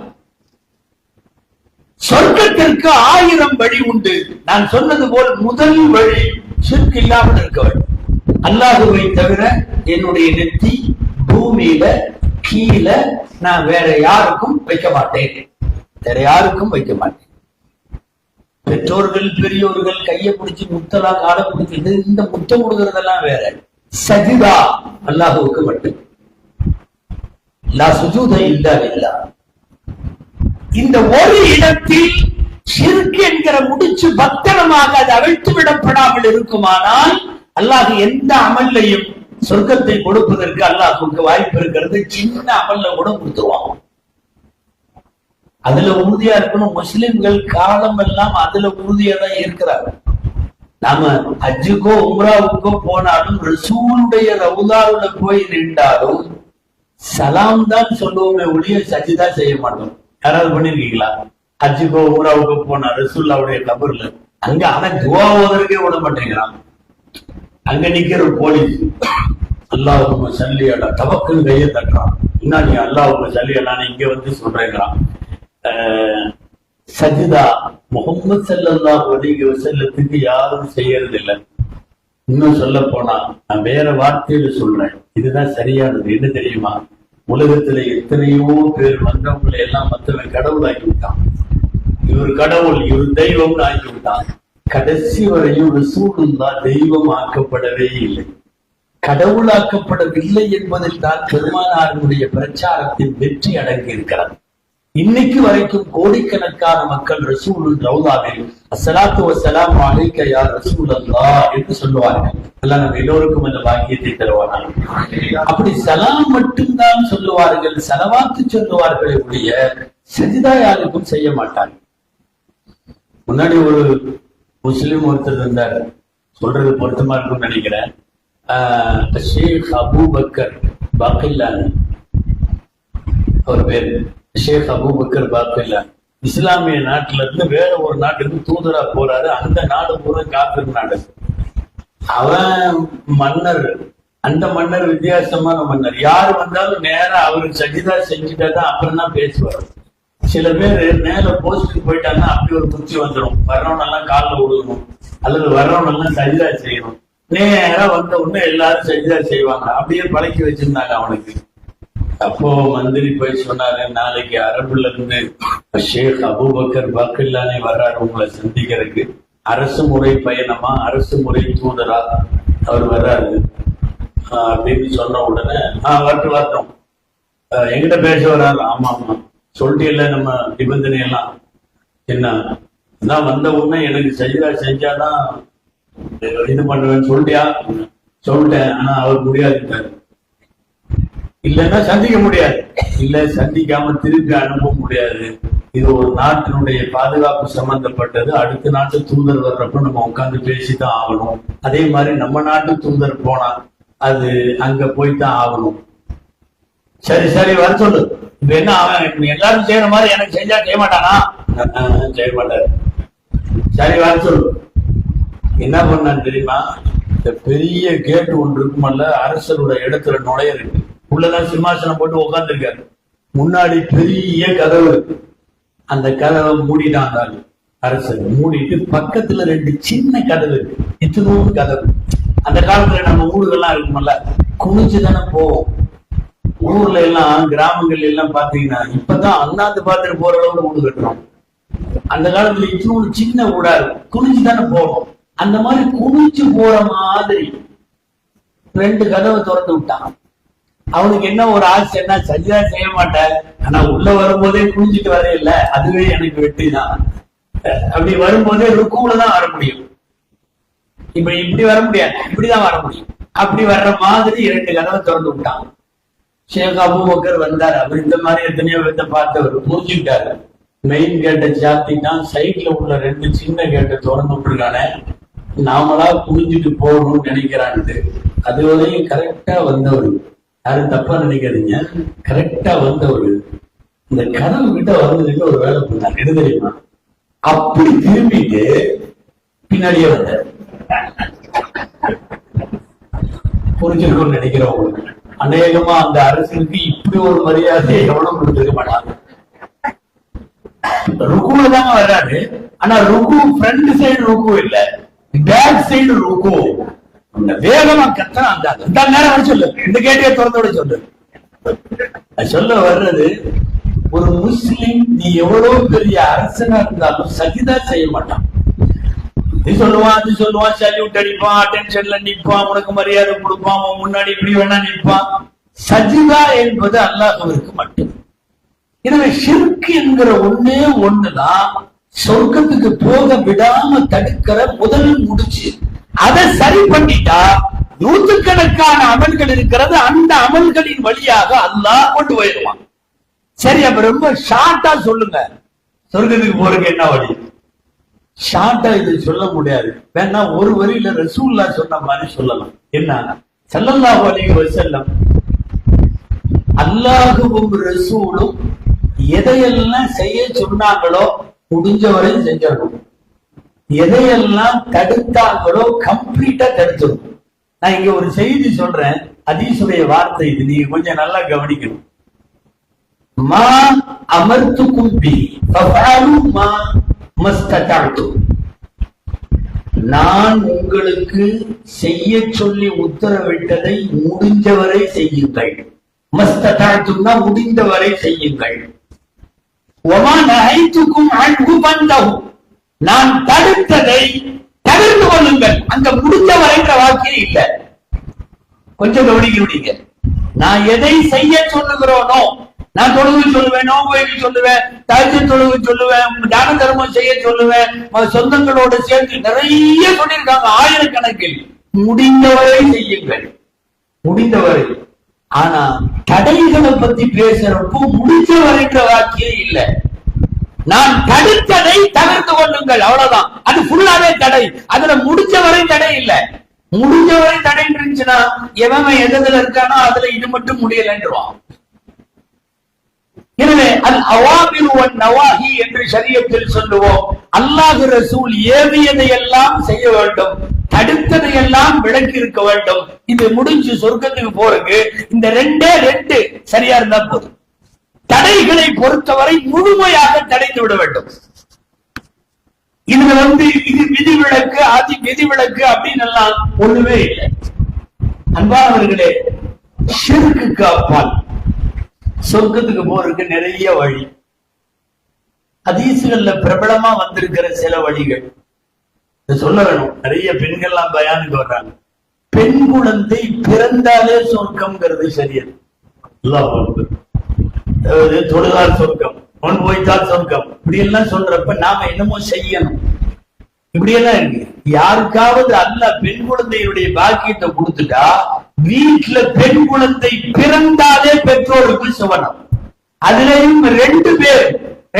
சொர்க்கத்திற்கு 1000 வழி உண்டு. நான் சொன்னது போல் முதல் வழி ஷிர்க் இல்லாமல் இருக்க வேண்டும். அல்லாஹுவை தவிர என்னுடைய நெத்தி பூமியில கீழே நான் வேற யாருக்கும் வைக்க மாட்டேன், வேற யாருக்கும் வைக்க மாட்டேன். பெற்றோர்கள் பெரியோர்கள் கையை பிடிச்சி முத்தலாம், காலை பிடிச்சிட்டு இந்த முத்தம் கொடுக்கறதெல்லாம் வேற. சஜிதா அல்லாஹுவுக்கு மட்டும். லா சுஜூத இல்லா லில்லாஹ். இந்த ஒரு இடத்தில் ஷிர்க் என்கிற முடிச்சு பத்திரமாக அது அவிழ்த்து விடப்படாமல் இருக்குமானால் அல்லாஹ் எந்த அமல்லையும் சொர்க்கத்தை கொடுப்பதற்கு அல்லாஹ்வுக்கு வாய்ப்பு இருக்கிறது. சின்ன அமல்ல கூட கொடுத்துருவாங்க. அதுல உறுதியா இருக்கணும். முஸ்லிம்கள் காலம் எல்லாம் அதுல உறுதியா தான் இருக்கிறாங்க. நாம ஹஜ்ஜுக்கோ உம்ராவுக்கோ போனாலும் ரசூலுடைய ரவுதாவுல போய் நின்றாலும் சலாம் தான் சொல்லுவோமே ஒழிய சஜிதா செய்ய மாட்டோம். யாராவது பண்ணிருக்கீங்களா? ஹஜ்ஜுக்கோ உம்ராவுக்கோ போனா ரசூலுல்லாவுடைய கபர்ல அங்க அவன் துவா ஓதுறதுக்கே விட மாட்டேங்கிறான். அங்க நிக்கிற போலீஸ் அல்லாஹும்ம ஸல்லி அலா தவக்கல் கையை தட்டுறான். என்ன நீ அல்லாஹும்ம ஸல்லி அலான்னு இங்க வந்து சொல்றேங்கிறான். சஜிதா முஹம்மது ஸல்லல்லாஹு அலைஹி வஸல்லத்துக்கு யாரும் செய்யறது இல்லை. இன்னும் சொல்ல போனா நான் வேற வார்த்தையில சொல்றேன், இதுதான் சரியானது. என்ன தெரியுமா? உலகத்துல எத்தனையோ பேர் வந்தவங்களை எல்லாம் மற்றவன் கடவுள் ஆக்கி விட்டான். இவர் கடவுள், இவர் தெய்வம்னு ஆக்கி விட்டான். கடைசி வரையும் ரசூலுல்லாஹ் தெய்வம் ஆக்கப்படவே இல்லை, கடவுளாக்கப்படவில்லை என்பதில் தான் பெருமானாருடைய பிரச்சாரத்தின் வெற்றி அடங்கி இருக்கிறது. இன்னைக்கு வரைக்கும் கோடிக்கணக்கான மக்கள் ரசூலுல் ரவுதாவில் அஸ்ஸலாத்து வஸ்ஸலாமு அலைக்க யா ரசூலல்லாஹ் என்று சொல்லுவார்கள். அல்லாஹ் நம்ம எல்லோருக்கும் அந்த பாக்கியத்தை தருவானாக. அப்படி சலாம் மட்டும்தான் சொல்லுவார்கள், ஸலவாத்து சொல்லுவார்களே ஒழிய சஜிதா யாருக்கும் செய்ய மாட்டாங்க. முன்னாடி ஒரு முஸ்லிம் ஒருத்தர் இருந்தார், சொல்றது பொருத்தமா இருக்கும்னு நினைக்கிறேன். ஷேக் அபூபக்கர் பாக்கில்லானி அவர் பேரு. ஷேக் அபூபக்கர் பாக்கில்லானி இஸ்லாமிய நாட்டுல இருந்து வேற ஒரு நாட்டுக்கு தூதரா போறாரு. அந்த நாடு பூரா காபிர் நாடு. அவன் மன்னர், அந்த மன்னர் வித்தியாசமான மன்னர். யாரு வந்தாலும் நேரா அவருக்கு சஜிதா செஞ்சுட்டா தான் அப்புறம் தான் பேசுவார். சில பேர் மேல போஸ்டுக்கு போயிட்டாங்கன்னா அப்படி ஒரு குச்சி வந்துடும், வர்றவனெல்லாம் காலில் விழுகணும் அல்லது வர்றவனெல்லாம் சஜிதா செய்யணும். நேரா வந்த உடனே எல்லாரும் சஜிதா செய்வாங்க. அப்படியே பழக்கி வச்சிருந்தாங்க அவனுக்கு. அப்போ மந்திரி போய் சொன்னாரு, நாளைக்கு அரபுல இருந்து ஷேக் அபூபக்கர் பாக்கில்லானே வர்றாரு உங்களை சந்திக்கிறதுக்கு. அரசு முறை பயணமா, அரசு முறை தூதரா அவர் வர்றாரு அப்படின்னு சொன்ன உடனே வரட்டும் எங்கிட்ட பேச வர்றாரு. ஆமா ஆமா சொல்லிட்டு நம்ம நிபந்தனை எல்லாம் என்ன வந்த உடனே எனக்கு செஞ்சாதான் இது பண்ணுவேன்னு சொல்லிட்டியா? சொல்லிட்டேன், ஆனா அவர் முடியாதுட்டாரு. இல்லைன்னா சந்திக்க முடியாது. இல்ல சந்திக்காம திருப்பி அனுப்ப முடியாது. இது ஒரு நாட்டினுடைய பாதுகாப்பு சம்பந்தப்பட்டது. அடுத்த நாட்டு தூதர் வர்றப்ப நம்ம உட்காந்து பேசித்தான் ஆகணும். அதே மாதிரி நம்ம நாட்டு தூதர் போனா அது அங்க போய்தான் ஆகணும். சரி சரி வர சொல்லு. இப்ப என்ன அவன் எல்லாரும் செய்யற மாதிரி எனக்கு செஞ்சா செய்ய மாட்டானா? செய்ய மாட்டாரு. சரி வர சொல்லு. என்ன பண்ணான்னு தெரியுமா? இந்த பெரிய கேட்டு ஒன்று இருக்குமல்ல, அரசருடைய இடத்துல நுழைய இருக்கு. உள்ளதான் சிம்மாசனம் போட்டு உட்கார்ந்து இருக்காரு. முன்னாடி பெரிய கதவு இருக்கு. அந்த கதவை மூடிட்டாங்க அரசர். மூடிட்டு பக்கத்துல 2 சின்ன கதவு இருக்கு. இத்தனோடு கதவு. அந்த காலத்துல நம்ம ஊர்கள்லாம் இருக்குமல்ல, குனிச்சுதானே போவோம். ஊர்ல எல்லாம் கிராமங்கள்ல எல்லாம் பாத்தீங்கன்னா இப்பதான் அண்ணாந்து பாத்துட்டு போற அளவுக்கு வீடு கட்டுறோம். அந்த காலத்துல இத்தனோடு சின்ன ஊடா இருக்கும், குனிச்சுதானே போவோம். அந்த மாதிரி குனிச்சு போற மாதிரி 2 கதவை திறந்து விட்டான். அவனுக்கு என்ன ஒரு ஆசை, என்ன சரியா செய்ய மாட்டேன், ஆனா உள்ள வரும்போதே குனிஞ்சிட்டு வர இல்ல, அதுவே எனக்கு வெற்றி தான். அப்படி வரும்போதே ருக்குல தான் வர முடியும். இப்படி வர முடியாது, இப்படிதான் வர முடியும். அப்படி வர்ற மாதிரி 2 கதவை திறந்து விட்டான். ஷேக் அபூபக்கர் வந்தாரு. அவர் இந்த மாதிரி எத்தனையோ விதத்தை பார்த்தவர், புரிஞ்சுக்கிட்டாரு. மெயின் கேட்டை சாத்திட்டான். சைட்ல உள்ள 2 சின்ன கேட்டை திறந்து விட்டுருக்கானே, நாமளா புரிஞ்சுட்டு போகணும்னு நினைக்கிறான்ட்டு. அதுவரையும் கரெக்டா வந்தவர். யாரும் தப்பா நினைக்காதீங்க, கரெக்டா வந்தவர் இந்த கதவு கிட்ட வந்ததுக்கு ஒரு வேலை பண்ணார். எது தெரியுமா? அப்படி திரும்பிட்டு பின்னாடியே வந்தார். புரிஞ்சிருக்கும்னு நினைக்கிறவங்களுக்கு. அநேகமா அந்த அரசுக்கு இப்படி ஒரு மரியாதையை எவ்வளவு கொடுத்துருக்க மாட்டாங்க. ருக்குல தாங்க வர்றாரு. ஆனா ருக்கு ஃப்ரண்ட் சைடு ருக்கு இல்ல, பேக் சைடு ருக்கு. வேகமா கத்தான். அந்த நேரம் வர சொல்லு, இந்த கேட்டையே திறந்தோட சொல்லு. சொல்ல வர்றது, ஒரு முஸ்லிம் நீ எவ்வளவு பெரிய அரசனா இருந்தாலும் சஜிதா செய்ய மாட்டான். இது சொல்லுவான், அது சொல்லுவான், சல்யூட் அடிப்பான், அட்டென்ஷன்ல நிற்பான், உனக்கு மரியாதை கொடுப்பான், முன்னாடி இப்படி வேணா நிற்பான். சஜிதா என்பது அல்லாஹ்விற்கு மட்டும். எனவே ஷிர்க் என்கிற ஒண்ணே ஒண்ணுதான் சொர்க்கத்துக்கு போக விடாம தடுக்கிற முதல் முடிச்சு. அதை சரி பண்ணிட்டா நூற்றுக்கணக்கான அமல்கள் இருக்கிறது. அந்த அமல்களின் வழியாக அல்லாஹ் கொண்டு போயிடுவான். சரி, அப்ப ரொம்ப ஷார்ட்டா சொல்லுங்க, சொர்க்கத்துக்கு போறதுக்கு என்ன வழி? ஷார்ட்டா இது சொல்ல முடியாது. வேணா ஒரு வரியில ரசூலுல்லாஹ் சொன்ன மாதிரி சொல்லலாம். என்ன? ஸல்லல்லாஹு அலைஹி வஸல்லம் அல்லாஹ்வும் ரசூலும் எதையெல்லாம் செய்ய சொன்னாங்களோ முடிஞ்சவரை செஞ்சிடணும். எதையெல்லாம் தடுத்தாங்களோ கம்ப்ளீட்டா தடுத்துடும். நான் இங்க ஒரு செய்தி சொல்றேன், ஹதீஸுடைய வார்த்தை இது, நீங்க கொஞ்சம் நல்லா கவனிக்கணும். மா அமர்த்துக்கும் பி ஃபஃஅலு மா மஸ்ததஅது. நான் உங்களுக்கு செய்ய சொல்லி உத்தரவிட்டதை முடிஞ்சவரை செய்யுங்கள். மஸ்ததஅதுன்னா முடிந்தவரை செய்யுங்கள். வமா நஹைதுக்கும் அன்ஹு ஃபந்தஹு. நான் தடுத்ததை தவிர்த்து கொள்ளுங்கள். அங்க முடிஞ்சவரைன்ற வாக்கியம் இல்ல. கொஞ்சம் கவனிக்கிறீங்க. நான் எதை செய்ய சொல்லுகிறோனோ, நான் தொழுகை சொல்லுவேன், நோன்பு சொல்லுவேன், தஹஜ்ஜுத் தொழுகை சொல்லுவேன், தான தர்மம் செய்ய சொல்லுவேன், சொந்தங்களோட சேர்த்து நிறைய சொல்லியிருக்காங்க ஆயிரக்கணக்கில். முடிந்தவரை செய்யுங்கள், முடிந்தவரை. ஆனா தடைகளை பத்தி பேசுறப்போ முடிஞ்சவரைன்ற வாக்கியம் இல்ல. நான் தடுத்ததை தவிர்த்து கொள்ளுங்கள், அவ்வளவுதான். அது ஃபுல்லாவே தடை. அதுல முடிஞ்சவரை தடை இல்ல. முடிஞ்சவரை தடை இருந்துச்சுன்னா எவன் எதுல இருக்கானோ அதுல இது மட்டும் முடியலன்றான். எனவே அல் அவாமிரு வன் நவாஹி என்று ஷரியத்தில் சொல்லுவோம். அல்லாஹ் ரசூல் ஏவியதை எல்லாம் செய்ய வேண்டும், தடுத்ததை எல்லாம் விலக்கி இருக்க வேண்டும். இது முடிஞ்சு சொர்க்கத்துக்கு போறதுக்கு இந்த 2 சரியா இருந்தா போதும். தடைகளை பொறுத்தவரை முழுமையாக தடைந்து விட வேண்டும். இதுல இது விதிவிலக்கு, அது விதிவிலக்கு அப்படின்னு எல்லாம் ஒண்ணுமே இல்லை. அன்பானவர்களே, ஷிர்க்குக்கு அப்பால் சொர்க்கத்துக்கு போறதுக்கு நிறைய வழி. ஹதீஸ்கள்ல பிரபலமா வந்திருக்கிற சில வழிகள் சொல்ல வேணும். நிறைய பெண்கள்லாம் பயானுக்கு வர்றாங்க. பெண் குழந்தை பிறந்தாலே சொர்க்கம்ங்கிறது சரியாது. தொழுதால் சொர்க்கம், ஒன் போய்த்தால் சொர்க்கம், இப்படி எல்லாம் சொல்றப்ப நாம என்னமோ செய்யணும். இப்படியெல்லாம் இருக்கு. யாருக்காவது அல்லாஹ் பெண் குழந்தையுடைய பாக்கியத்தை கொடுத்துட்டா வீட்டுல பெண் குழந்தை பிறந்தாலே பெற்றோருக்கு சுவனம். அதுலயும் 2 பேர்,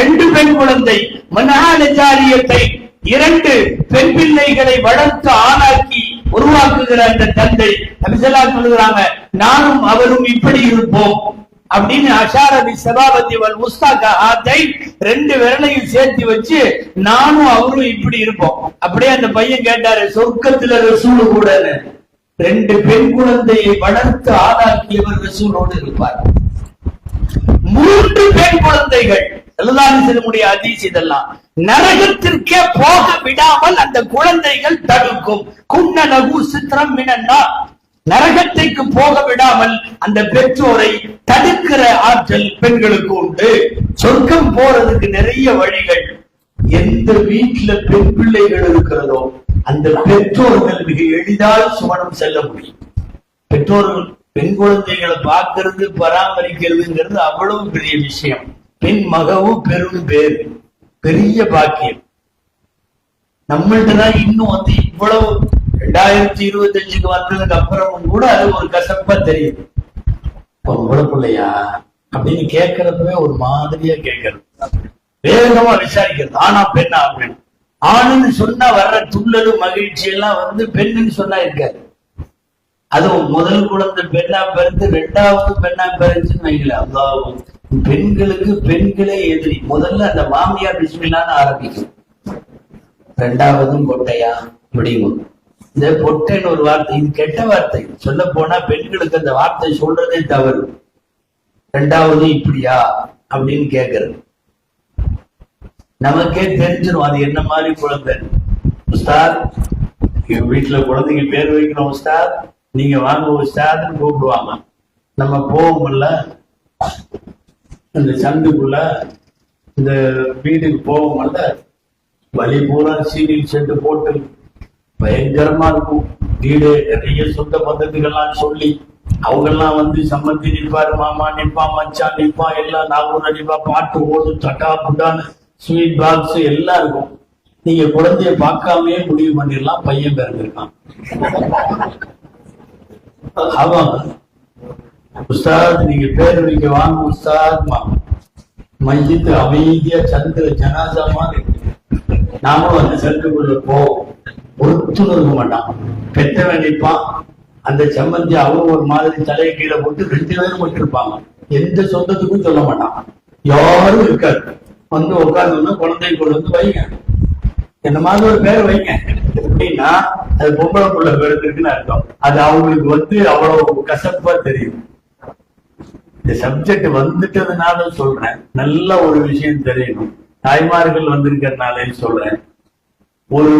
2 பெண் குழந்தை, மனஹாலஜாரியத்தை 2 பெண் பிள்ளைகளை வளர்த்து ஆளாக்கி உருவாக்குகிற அந்த தந்தை நபிசல்லா சொல்லுகிறாங்க, நானும் அவரும் இப்படி இருப்போம் அப்படின்னு. அஷாரபி சபாபதி வல் முஸ்தாகா ஆத்தை 2 விரலையும் சேர்த்து வச்சு நானும் அவரும் இப்படி இருப்போம். அப்படியே அந்த பையன் கேட்டாரு, சொர்க்கத்துல ரசூல் கூட 2 பெண் குழந்தையை வளர்த்து ஆளாக்கியவர் ரசூலோடு இருப்பார். 3 பெண் குழந்தைகள் செல்லமுடைய ஹதீஸ். இதெல்லாம் நரகத்திற்கே போக விடாமல் அந்த குழந்தைகள் தடுக்கும். குன்னலகு சித்திரம் மினன்னா, நரகத்திற்கு போக விடாமல் அந்த பெற்றோரை தடுக்கிற ஆற்றல் பெண்களுக்கு உண்டு. சொர்க்கம் போறதுக்கு நிறைய வழிகள். எந்த வீட்டுல பெண் பிள்ளைகள் இருக்கிறதோ அந்த பெற்றோர்கள் மிக எளிதாக சுவனம் செல்ல முடியும். பெற்றோர்கள் பெண் குழந்தைகளை பார்க்கறது பராமரிக்கிறதுங்கிறது அவ்வளவு பெரிய விஷயம். பெண் மகவும் பெரும் பேரு, பெரிய பாக்கியம். நம்மள்டதான் இன்னும் இவ்வளவு 2025க்கு வந்ததுக்கு அப்புறமும் கூட அது ஒரு கசப்பா தெரியுது. பிள்ளையா அப்படின்னு கேட்கறதுமே ஒரு மாதிரியா கேட்கறது, வேகமா விசாரிக்கிறது. ஆனா பெண்ணா அப்படின்னு ஆணுன்னு சொன்னா வர்ற துள்ளது மகிழ்ச்சி எல்லாம் பெண்ணுன்னு சொன்னா இருக்காது. அதுவும் முதல் குழந்தை பெண்ணா பிறந்து 2வது பெண்ணா பிறந்துச்சுன்னு வைக்கல. அவ்வளவு பெண்களுக்கு பெண்களே எதிரி. முதல்ல அந்த மாமியார் பிஸ்மில்லான்னு ஆரம்பிக்கும், 2வதும் பொட்டையா முடியும். இந்த பொட்டைன்னு ஒரு வார்த்தை, இது கெட்ட வார்த்தை. சொல்ல போனா பெண்களுக்கு அந்த வார்த்தை சொல்றதே தவறு. 2வது இப்படியா அப்படின்னு கேட்கறது நமக்கே தெரிஞ்சிடும் அது என்ன மாதிரி குழந்தை. உஸ்தாத், வீட்டுல குழந்தைங்க பேர் வைக்கணும் உஸ்தாத், நீங்க வாங்க உஸ்தாத்னு கூப்பிடுவாங்க. நம்ம போவோம்ல இந்த சந்துக்குள்ள, இந்த வீட்டுக்கு போவோம்ல, வழி பூரா சீரியல் செட்டு போட்டு பயங்கரமா இருக்கும். வீடு நிறைய சொந்த பந்தத்துக்கெல்லாம் சொல்லி அவங்கெல்லாம் சம்மந்தி நிற்பாரு, மாமா நிற்பா, மச்சான் நிற்பா, எல்லாம் நாகூர் நிற்பா, பாட்டு ஓடு, தட்டா புட்டான்னு ஸ்வீட் பாக்ஸ் எல்லாம் இருக்கும். நீங்க குழந்தைய பார்க்காமயே முடிவு பண்ணிடலாம் பையன் பிறந்திருக்கான். ஆமாங்க உஸ்தாத், நீங்க பேர் வைக்க வாங்க உஸ்தாத். மையத்து அமைதியா சந்திர ஜனாசா மாதிரி நாமளும் அந்த சந்துக்குள்ள போவோம். ஒருத்தரும் இருக்க மாட்டான். பெற்றவன் நிற்பான், அந்த சம்மந்தி அவங்க ஒரு மாதிரி தலையை கீழே போட்டு 2 பேரும் மட்டும் இருப்பாங்க. எந்த சொந்தத்துக்கும் சொல்ல மாட்டான், யாரும் இருக்காது. உட்கார்ந்து குழந்தை கொண்டு வைங்க, என்ன மாதிரி ஒரு பேர் வைங்க அப்படின்னா அது பொம்பளை புள்ள பிறந்திருக்குன்னு அர்த்தம். அது அவங்களுக்கு அவ்வளவு கசப்பா தெரியும். இந்த சப்ஜெக்ட் வந்துட்டதுனால சொல்றேன், நல்ல ஒரு விஷயம் தெரியணும். தாய்மார்கள் வந்திருக்கிறதுனாலே சொல்றேன். ஒரு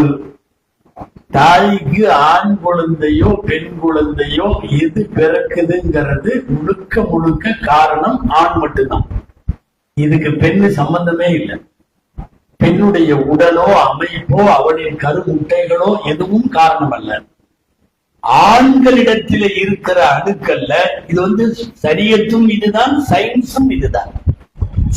தாய்க்கு ஆண் குழந்தையோ பெண் குழந்தையோ எது பிறக்குதுங்கிறது முழுக்க முழுக்க காரணம் ஆண் மட்டும்தான். இதுக்கு பெண்ணு சம்பந்தமே இல்லை. பெண்ணுடைய உடலோ அமைப்போ அவளின் கருமுட்டைகளோ எதுவும் காரணம் அல்ல. ஆண்களிடத்திலே இருக்கிற அணுக்கல்ல. இது சரியத்தும் இதுதான், சயின்ஸும் இதுதான்.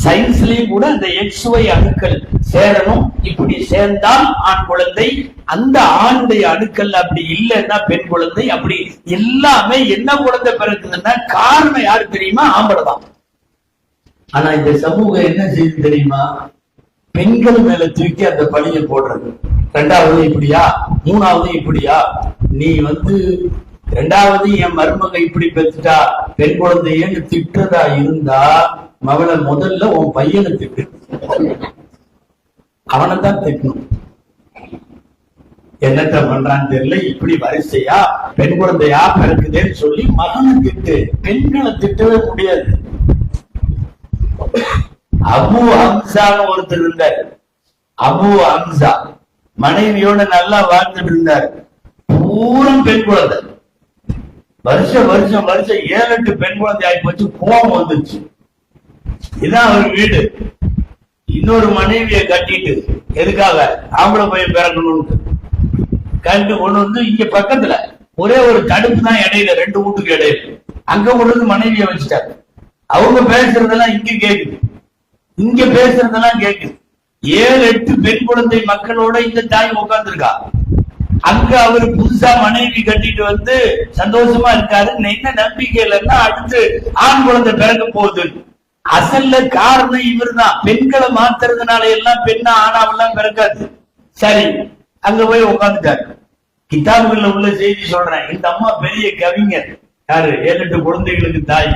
சயின்ஸ்லயும் கூட அந்த XY அணுக்கள் சேரணும். இப்படி சேர்ந்தால் ஆண் குழந்தை, அந்த ஆணுடைய அணுக்கள் அப்படி இல்லைன்னா பெண் குழந்தை. அப்படி எல்லாமே என்ன குழந்தை பிறகுதுன்னா காரணம் யாரு தெரியுமா? ஆம்பளை தான். ஆனா இந்த சமூகம் என்ன செய்யுது தெரியுமா? பெண்கள் மேல தூக்கி அந்த பழியை போடுறது. 2வது இப்படியா, 3வது இப்படியா, நீ 2வது என் மருமக இப்படி பெற்றுட்டா பெண் குழந்தையன்னு திட்டுறதா இருந்தா மவளை முதல்ல உன் பையனை திட்டு, அவனைத்தான் திட்டணும். என்னத்த பண்றான்னு தெரியல, இப்படி வரிசையா பெண் குழந்தையா பிறக்குதேன்னு சொல்லி மகனை திட்டு. பெண்களை திட்டவே முடியாது. அபு ஹம்சான்னு ஒருத்தர் இருந்தார். அபு ஹம்சா மனைவியோட நல்லா வாழ்ந்துட்டு இருந்தார். பூரம் பெண் குழந்தை. வருஷம் 7-8 பெண் குழந்தை ஆகி போச்சு. கோபம் வந்துச்சு. இதான் அவர் வீடு. இன்னொரு மனைவியை கட்டிட்டு எதுக்காக ஆம்பளை போய் பிறக்கணும்னு கண்டு கொண்டு வந்து இங்க பக்கத்துல ஒரே ஒரு தடுப்பு தான் இடையில, 2 வீட்டுக்கு இடையில அங்க கொண்டு வந்து மனைவியை வச்சுட்டாரு. அவங்க பேசுறதெல்லாம் இங்க கேக்குது, இங்க பேசுறதெல்லாம் கேக்குது. 7-8 பெண் குழந்தை மக்களோட இந்த தாய் உட்கார்ந்துருக்கா. அங்க அவரு புதுசா மனைவி கட்டிட்டு வந்து சந்தோஷமா இருக்காரு. என்ன நம்பிக்கை இல்லைன்னா அடுத்து ஆண் குழந்தை பிறக்க போகுது. அசல்ல காரணம் இவர் தான். பெண்களை மாத்துறதுனால எல்லாம் பெண்ணா ஆனாவெல்லாம் பிறக்காது. சரி, அங்க போய் உட்காந்துட்டாரு. கிதாபுகள்ல உள்ள செய்தி சொல்றேன். இந்த அம்மா பெரிய கவிஞர். யாரு? 7-8 குழந்தைகளுக்கு தாய்.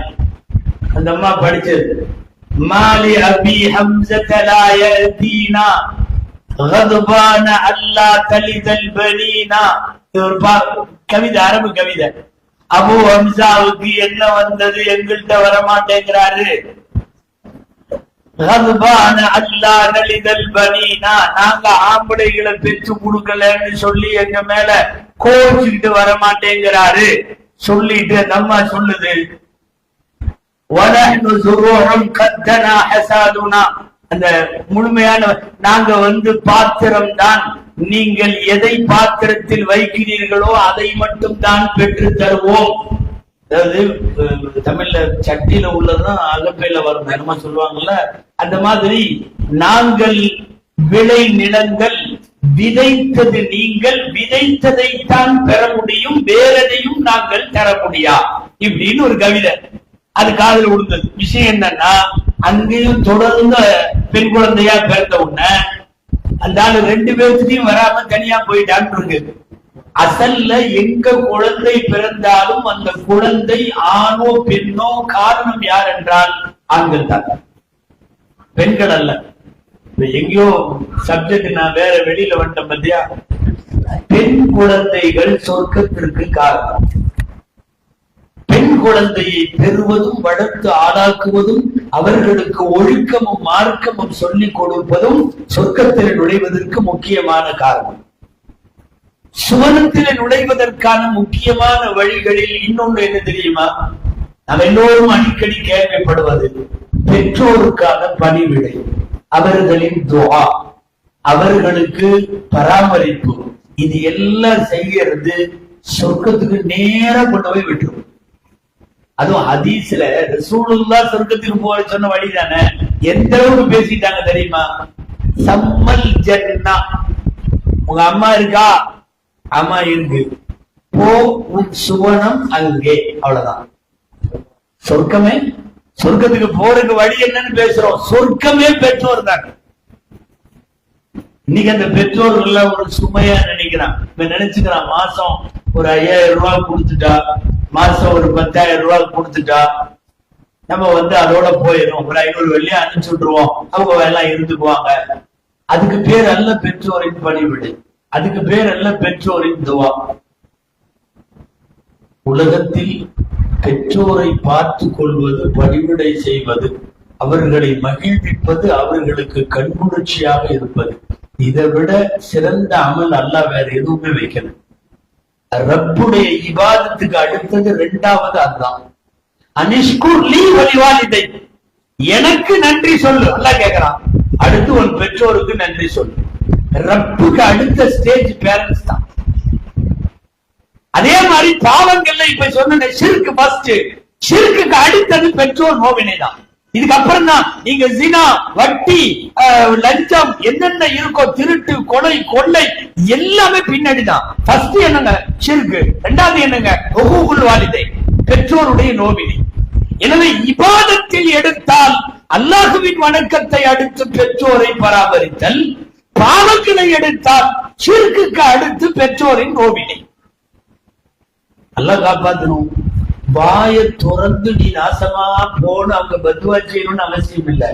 அந்த அம்மா படிச்சது மாலி அபி ஹம்ஸலா யதீனா غضبان அல்லா தலிதல் பனீனா. ஒரு கவிதை, அரபு கவிதை. அபு ஹம்சாவுக்கு என்ன வந்தது? எங்கள்கிட்ட வரமாட்டேங்கிறாரு. அல்லா நலிதல் பனீனா, நாங்க ஆம்பளைகளை பெற்று கொடுக்கலன்னு சொல்லி எங்க மேல கோச்சுக்கிட்டு வரமாட்டேங்கிறாரு. சொல்லிட்டு அந்த அம்மா சொல்லுது அந்த முழுமையான நாங்க பாத்திரம் தான், நீங்கள் எதை பாத்திரத்தில் வைக்கிறீர்களோ அதை மட்டும் தான் பெற்று தருவோம். அதாவது தமிழ்ல சட்டியில உள்ளதுதான் அகப்பையில வரும் என்னமா சொல்லுவாங்கல்ல, அந்த மாதிரி நாங்கள் விளை நிலங்கள் விதைத்தது, நீங்கள் விதைத்ததைத்தான் பெற முடியும், வேறெதையும் நாங்கள் தர முடியா இப்படின்னு ஒரு கவிதை. அது காதல் விழுந்தது. விஷயம் என்னன்னா, அங்கேயும் தொடர்ந்து பெண் குழந்தையா பிறந்த உடனே அந்த ஆளு 2 பேர்த்தையும் வராம தனியா போயிட்டான்னு இருக்கு. அசல்ல எங்க குழந்தை பிறந்தாலும் அந்த குழந்தை ஆணோ பெண்ணோ காரணம் யார் என்றால் ஆண்கள் தான், பெண்கள் அல்ல. எங்கேயோ சப்ஜெக்ட் நான் வேற வெளியில வந்துட்டேன் பத்தியா. பெண் குழந்தைகள் சொர்க்கத்திற்கு காரணம். பெண் குழந்தையை பெறுவதும் வளர்த்து ஆளாக்குவதும் அவர்களுக்கு ஒழுக்கமும் மார்க்கமும் சொல்லிக் கொடுப்பதும் சொர்க்கத்தில் நுழைவதற்கு முக்கியமான காரணம். சுவனத்தில் நுழைவதற்கான முக்கியமான வழிகளில் இன்னொன்று என்ன தெரியுமா? நாம் எல்லோரும் அடிக்கடி கேள்விப்படுவது பெற்றோருக்கான பணிவிடை, அவர்களின் துஆ, அவர்களுக்கு பராமரிப்பு. இது எல்லாம் செய்யறது சொர்க்கத்துக்கு நேரா கொண்டு போய் விட்டுரும். அதுவும் ஹதீஸ்ல ரசூலுல்லாஹ் சொர்க்கத்துக்கு போக சொன்ன வழிதானே. எந்த அளவுக்கு பேசிட்டாங்க தெரியுமா? சம்மல் ஜன்னா, உங்க அம்மா இருக்கா? அம்மா இருக்கு, போ, உன் சுவனம் அங்கே. அவ்வளவுதான் சொர்க்கமே. சொர்க்கத்துக்கு போறதுக்கு வழி என்னன்னு பேசுறோம். சொர்க்கமே பெற்றோர் தான். இன்னைக்கு அந்த பெற்றோர்கள் ஒரு சுமையா நினைக்கிறான். இப்ப நினைச்சுக்கிறான், மாசம் ஒரு 5000 ரூபாய் கொடுத்துட்டா, மாசம் ஒரு 10,000 ரூபாய் கொடுத்துட்டா நம்ம அதோட போயிடும், ஒரு 500 வெள்ளியா அனுப்பிச்சு விட்டுருவோம், அவங்க எல்லாம் இருந்துக்குவாங்க. அதுக்கு பேர் அல்ல பெற்றோரின் பணிவிடை, அதுக்கு பேர் அல்ல பெற்றோரின் துவா. உலகத்தில் பெற்றோரை பார்த்து கொள்வது, பணிவிடை செய்வது, அவர்களை மகிழ்விப்பது, அவர்களுக்கு கண்குளிர்ச்சியாக இருப்பது, இதை விட சிறந்த அமல் அல்லாஹ் வேற எதுவுமே வைக்கல. ரப்புடைய இபாதத்துக்கு அடுத்தது 2வது அதுதான். அனிஷ்குர் லீ வலிவாலிதை, எனக்கு நன்றி சொல்லு அல்லாஹ் கேக்குறான். அடுத்து உன் பெற்றோருக்கு நன்றி சொல்லு. ரப்புக்கு அடுத்த ஸ்டேஜ் பேரண்ட்ஸ் தான். அதே மாதிரி பாவங்கள்ல இப்ப சொன்ன ஷிர்க் ஃபர்ஸ்ட், ஷிர்க்குக்கு அடுத்தது பெற்றோர் நோவினை தான். இதுக்கப்புறம் தான் நீங்க ஜினா, வட்டி, லஞ்சம் என்னென்ன இருக்கோ, திருட்டு, கொலை, கொள்ளை எல்லாமே பின்னாடிதான். ஃபர்ஸ்ட் என்னங்க? ஷிர்க். 2வது என்னங்க? ஹுகூகுல் வாலிதை, பெற்றோருடைய நோவினை. எனவே இபாதத்தில் எடுத்தால் அல்லாஹ்வின் வணக்கத்தை அடுத்து பெற்றோரை பராமரித்தல், பாவங்களை எடுத்தால் ஷிர்க்குக்கு அடுத்து பெற்றோரின் நோவினை. அல்லாஹ் காப்பாற்றணும். வாயை திறந்து நீ நாசமா போன அவங்க பத்துவா செய்யணும்னு அவசியம் இல்லை.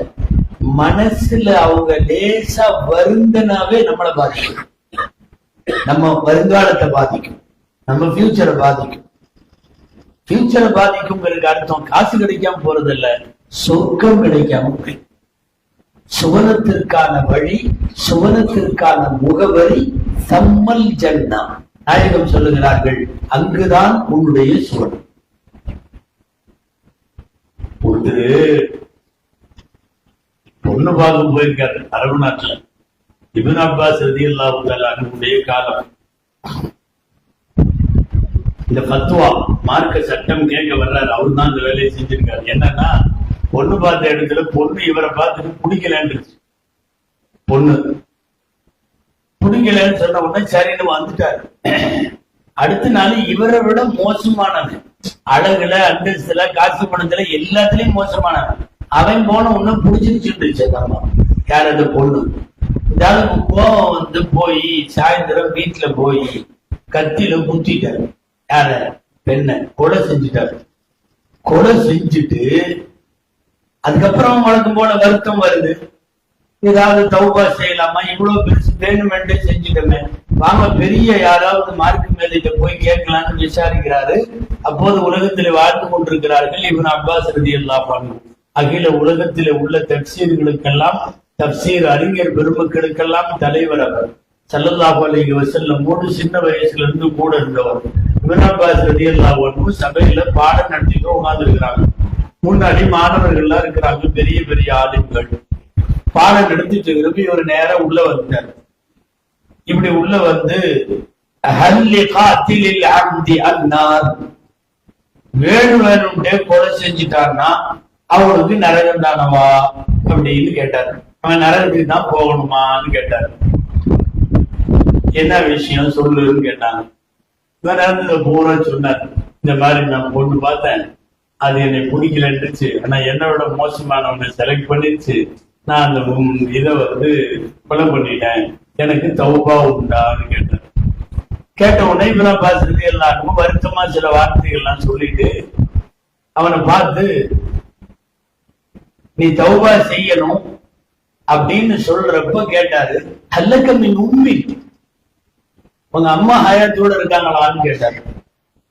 மனசுல அவங்க லேசா வருந்தனாவே நம்மளை பாதிக்கும், நம்ம வருங்காலத்தை பாதிக்கும், நம்ம ஃபியூச்சரை பாதிக்கும். ஃபியூச்சரை பாதிக்கும்ங்கிறதுக்கு அர்த்தம் காசு கிடைக்காம போறது இல்ல, சொர்க்கம் கிடைக்காம போய். சுவனத்திற்கான வழி, சுவனத்திற்கான முகவரி சம்மல் ஜன்னா. நாயகம் சொல்லுகிறார்கள், அங்குதான் உன்னுடைய சுவனம். ஒருத்தரு பொண்ணு பார்க்க போயிருக்காரு அரபு நாட்டுல. இப்னு அப்பாஸ் ரலியல்லாஹு தஆலா அன்ஹுடைய காலம். இந்த ஃபத்வா மார்க்க சட்டம் கேட்க வர்றாரு. அவரு தான் இந்த வேலையை செஞ்சிருக்காரு. என்னன்னா, பொண்ணு பார்த்த இடத்துல பொண்ணு இவரை பார்த்துட்டு பிடிக்கலன்னு பொண்ணு பிடிக்கலன்னு சொன்ன உடனே சரின்னு வந்துட்டாரு. அடுத்த நாள் இவரை விட மோசமானவன், அழகுல, அந்தஸ்துல, காசு பணத்துல எல்லாத்துலயும் மோசமானவன். அவன் போன உடனே பிடிச்சிருச்சு. யார் அந்த பொண்ணு? இதாவது கோவம் வந்து போய் சாயந்தரம் வீட்டுல போய் கத்தியில குத்திட்டாரு. யார? பெண்ணை கொலை செஞ்சுட்டாரு. கொலை செஞ்சுட்டு அதுக்கப்புறம் வழக்கம் போல வருத்தம் வருது. ஏதாவது தௌபா செய்யலாமா, இவ்வளவு பெருசு வேணுமென்றே செஞ்சுட்டோமே, வாங்க பெரிய யாராவது மார்க்கு மேலிட்ட போய் கேட்கலான்னு விசாரிக்கிறாரு. அப்போது உலகத்தில் வாழ்ந்து கொண்டிருக்கிறார்கள் இப்னு அப்பாஸ் ரலியல்லாஹு அன்ஹு. அகில உலகத்திலே உள்ள தப்சீர்களுக்கெல்லாம், தப்சீர் அறிஞர் பெருமக்களுக்கெல்லாம் தலைவர் அவர். ஸல்லல்லாஹு அலைஹி வஸல்லம் சின்ன வயசுல இருந்து கூட இருந்தவர். இப்னு அப்பாஸ் ரலியல்லாஹு அன்ஹு சபையில பாடம் நடத்திட்டு உட்கார்ந்து இருக்கிறாங்க. முன்னாடி மாணவர்கள் எல்லாம் இருக்கிறாங்க, பெரிய பெரிய ஆளுங்கள். பாடம் நடத்திட்டு விரும்பி ஒரு நேரம் உள்ள வந்தார். இப்படி உள்ள வந்து வேணும்டே கொலை செஞ்சுட்டான்னா அவனுக்கு நரகம் தானவா அப்படின்னு கேட்டாரு. அவன் நரகத்துக்கு தான் போகணுமான்னு கேட்டாரு. என்ன விஷயம் சொல்லுன்னு கேட்டாங்க. நடந்தத பூரா சொன்னார். இந்த மாதிரி நான் பொண்ணு பார்த்தேன், அது என்னை பிடிக்கலன்னுச்சு, ஆனா என்னோட மோசமானவனை செலக்ட் பண்ணிருச்சு, நான் அந்த இதை வந்து கொலை பண்ணிட்டேன், எனக்கு தௌபா உண்டான்னு கேட்டேன். கேட்ட உடனே இப்னு அப்பாஸ் எல்லாருக்கும் வருத்தமா சில வார்த்தைகள்லாம் சொல்லிட்டு அவனை பார்த்து, நீ தௌபா செய்யணும் அப்படின்னு சொல்றப்ப கேட்டாரு, அல்லக்க மின் உம்மி, உங்க அம்மா ஹயாத்தோட இருக்காங்களான்னு கேட்டாரு.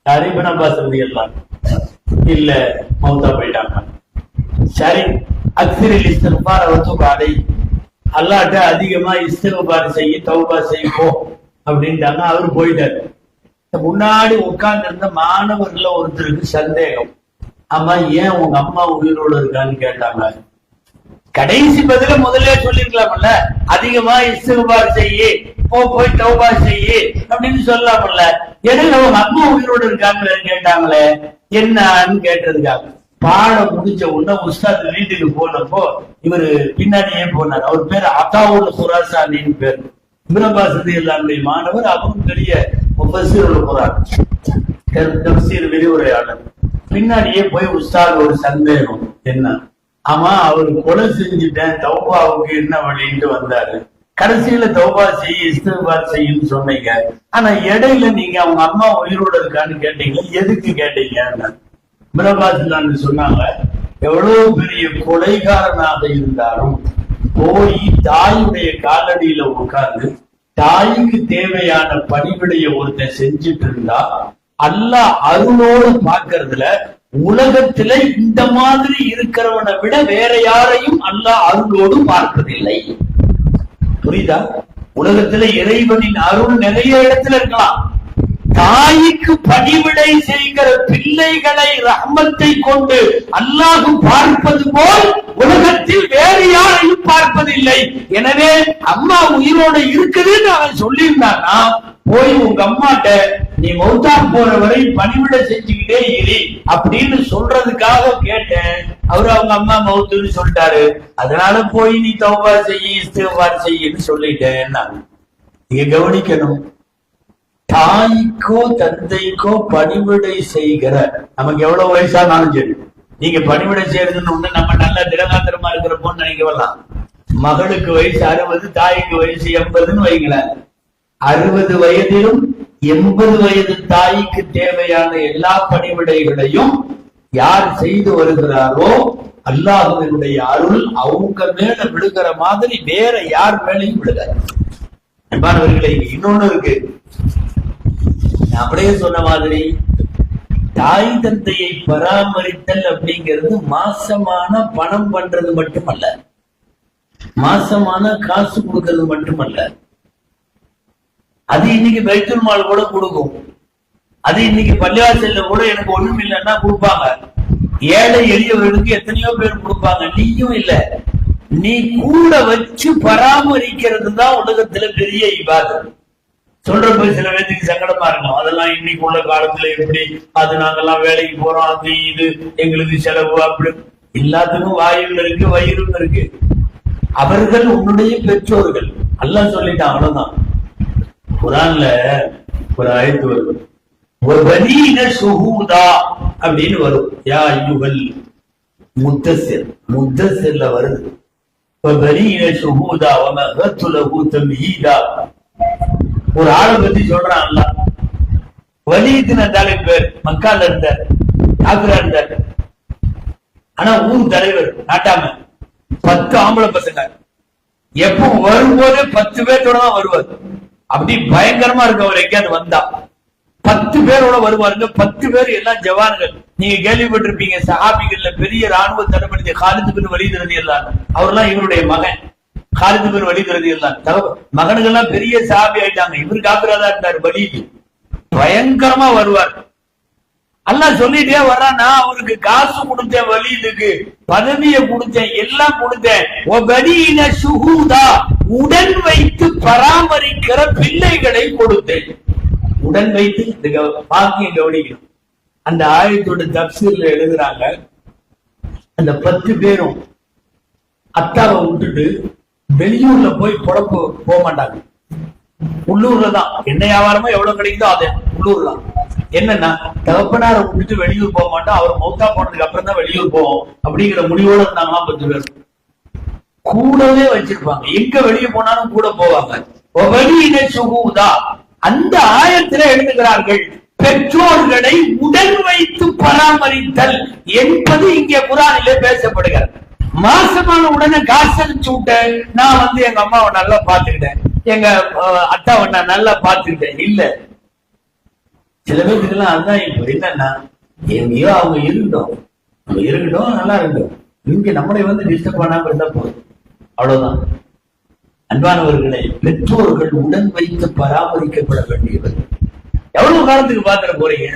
யாரு? இப்னு அப்பாஸ் எல்லாம் இல்ல, மௌத்தா போயிட்டாங்க. சரி, அக்ஸரில் இஸ்திக்பார் வதுப் அலை, அல்லாஹ்ட்ட அதிகமா இஸ்திக்பார் செய்ய, தௌபா செய்யோ அப்படின்ட்டாங்க. அவரு போயிட்டாரு. முன்னாடி உட்கார்ந்து இருந்த மாணவர்கள ஒருத்தருக்கு சந்தேகம். ஆமா, ஏன் உங்க அம்மா உயிரோடு இருக்கான்னு கேட்டாங்க. கடைசி பதில முதல்ல சொல்லிருக்கலாம்ல, அதிகமா இஸ்திக்பார் செய்ய, போய் தௌபா செய்ய அப்படின்னு சொல்லலாம்ல. இடையில உங்க அம்மா உயிரோடு இருக்கான்னு கேட்டாங்களே, என்னன்னு கேட்டதுக்காக. பாடம் முடிஞ்ச உடனே உஸ்தாத் வீட்டுக்கு போனப்போ இவரு பின்னாடியே போனார். அவர் பேர் அத்தாவுல் குராசானின்னு பேர். இப்னு அப்பாஸ் ரலியல்லாஹு மாணவர். அவரும் பெரிய முஃபஸ்ஸிருல் குர்ஆன், தஃப்சீர் விரிவுரையாளர். பின்னாடியே போய் உஸ்தாத் ஒரு சந்தேகம். என்ன? ஆமா, அவரு கொலை செஞ்சுட்டேன், தௌபாவுக்கு என்ன வழின்ட்டு வந்தாரு. கடைசியில தௌபா செய்ய, இஸ்திக்பார் செய்யுன்னு சொன்னீங்க, ஆனா இடையில நீங்க அவங்க அம்மா உயிரோட இருக்கான்னு கேட்டீங்க, எதுக்கு கேட்டீங்க? இப்னு அப்பாஸ் சொன்னாங்க, எவ்வளவு பெரிய கொலைகாரனாக இருந்தாலும் போய் தாயுடைய காலடியில உட்கார்ந்து தாய்க்கு தேவையான பணிவிடைய ஒருத்தன் செஞ்சுட்டு இருந்தா அல்லாஹ் அருளோடு பார்க்கறதுல உலகத்துல இந்த மாதிரி இருக்கிறவனை விட வேற யாரையும் அல்லாஹ் அருளோடு பார்ப்பதில்லை. புரியுதா? உலகத்துல இறைவனின் அருள் நிறைய இடத்துல இருக்கலாம். தாய்க்கு பணிவிடை செய்கிற பிள்ளைகளை ரஹ்மத்தை கொண்டு அல்லாஹ் பார்ப்பது போல் உலகத்தில் வேறு யாரையும் பார்ப்பதில்லை. எனவே அம்மா உயிரோட இருக்குதுன்னு அவன் சொல்லியிருந்தான்னா, போய் உங்க அம்மாட்ட நீ மௌத்தா போற வரை பணிவிடை செஞ்சுக்கிட்டே இரு அப்படின்னு சொல்றதுக்காக கேட்டேன். அவரு அவங்க அம்மா மௌத்துன்னு சொல்லிட்டாரு, அதனால போய் நீ தௌபா செய்ய, இஸ்திக்பார் செய்யன்னு சொல்லிட்டேன். நீங்க கவனிக்கணும், தாய்க்கோ தந்தைக்கோ பணிவிடை செய்கிற, நமக்கு எவ்வளவு வயசானாலும் சரி, நீங்க பணிவிடை செய்யறதுன்னு ஒண்ணு நம்ம நல்லா திடகாத்திரமா இருக்கிறப்போன்னு நினைக்க வரலாம். மகளுக்கு வயசு 60, தாய்க்கு வயசு 80ன்னு வைங்களேன். 60 வயதிலும் 80 வயது தாய்க்கு தேவையான எல்லா பணிவிடைகளையும் யார் செய்து வருகிறாரோ அல்லாஹ்வினுடைய அருள் அவங்க மேல விழுகிற மாதிரி வேற யார் மேலையும் விழுகாது. அன்பானவர்களே, இன்னொன்னு இருக்கு. அப்படியே சொன்ன மாதிரி தாய் தந்தையை பராமரித்தல் அப்படிங்கிறது மாசமான பணம் பண்றது மட்டுமல்ல, மாசமான காசு கொடுக்கறது மட்டுமல்ல. அது இன்னைக்கு பைத்துல் மால் கூட கொடுக்கும். அது இன்னைக்கு பள்ளிவாசல்ல கூட எனக்கு ஒண்ணும் இல்லைன்னா கொடுப்பாங்க. ஏழை எளியவர்களுக்கு எத்தனையோ பேர் கொடுப்பாங்க. நீயும் இல்ல, நீ கூட வச்சு பராமரிக்கிறது தான் உலகத்துல பெரிய இபாதத். சொல்றப்ப சில பேருக்கு சங்கடமா இருக்கும். அதெல்லாம் இன்னைக்கு உள்ள காலத்துல எப்படி, அது நாங்கெல்லாம் வேலைக்கு போறோம், அது இது எங்களுக்கு செலவு, அப்படி எல்லாத்துக்கும் வாயும் இருக்கு வயிறும் இருக்கு. அவர்கள் உன்னுடைய பெற்றோர்கள். அல்லாஹ் சொல்லிட்டான், அவ்வளவுதான். குர்ஆன்ல ஒரு ஆயத்து வரும், வபனீன ஷுஹூதா அப்படின்னு வரும். யா அய்யுஹல் முத்தஸிர், முத்தஸிர்ல வருது வபனீன ஷுஹூதா வமஹத்து லஹு தம்ஹீதா. ஒரு ஆளை பத்தி சொல்றான் அல்லாஹ். வலீத்னு தலைவர் பேர், மக்கால இருந்தார், காபிரா இருந்தார். ஆனா ஊர் தலைவர், நாட்டாம. 10 ஆம்பளை பசங்க. எப்போ வரும்போதே 10 பேரோட தான் வருவார். அப்படி பயங்கரமா இருக்கு. அவர் எங்கேயாவது வந்தா 10 பேரோட வருவாருங்க. 10 பேர் எல்லாம் ஜவான்கள். நீங்க கேள்விப்பட்டிருப்பீங்க, சஹாபிகள்ல பெரிய ராணுவ தளபதி காலித் பின் வலீத் ரலியல்லாஹு அன்ஹு, அவர்லாம் இவருடைய மகன். காலித் பின் வலீத் ரலியல்லாஹு அன்ஹு மகன்கள்லாம் பெரிய சஹாபி ஆயிட்டாங்க. இவர் காபிரா தான் இருந்தார். வலீத் பயங்கரமா வருவார். அல்லாஹ் சொல்லிட்டே வர்றான், நான் அவருக்கு காசு கொடுத்தேன், வலீதுக்கு பதவியை கொடுத்தேன், எல்லாம் கொடுத்தேன். உடன் வைத்து பராமரிக்கிற பிள்ளைகளை கொடுத்தேன். உடன் வைத்து பாக்கியம் கவனிக்கணும். அந்த ஆயத்தோட தப்சீர்ல எழுதுறாங்க, அந்த 10 பேரும் அத்தாவை விட்டுட்டு வெளியூர்ல போய் பொழப்பு போக மாட்டாங்க. உள்ளூர்ல தான் என்ன வியாபாரமோ எவ்வளவு கிடைக்குதோ அது உள்ளூர் தான். என்னன்னா, தகப்பனாரை விட்டுட்டு வெளியூர் போக மாட்டோம், அவர் மௌத்தா போனதுக்கு அப்புறம் தான் வெளியூர் போவோம் அப்படிங்கிற முடிவோட இருந்தாங்கன்னா 10 பேர் கூடவே வச்சிருப்பாங்க. எங்க வெளியே போனாலும் கூட போவாங்க. அந்த ஆயத்துல எழுதுகிறார்கள், பெற்றோர்களை உடன் வைத்து பராமரித்தல் என்பது இங்கே குர்ஆனிலே பேசப்படுகிறது. மாசமான உடனே காசு அனுப்பிச்சு விட்டேன், நான் வந்து எங்க அம்மாவை நல்லா பாத்துக்கிட்டேன், எங்க அத்தாவை நான் நல்லா பாத்துக்கிட்டேன். இல்ல, சில பேருக்குலாம் அதுதான். இப்ப என்னன்னா, எங்கேயோ அவங்க இருக்கட்டும், நல்லா இருக்கட்டும், இங்க நம்மளை வந்து டிஸ்டர்ப் பண்ணாம இருந்தா போதும், அவ்வளவுதான். அன்பானவர்களை, பெற்றோர்கள் உடன் வைத்து பராமரிக்கப்பட வேண்டியவர். எவ்வளவு காலத்துக்கு பாத்துற போறீங்க?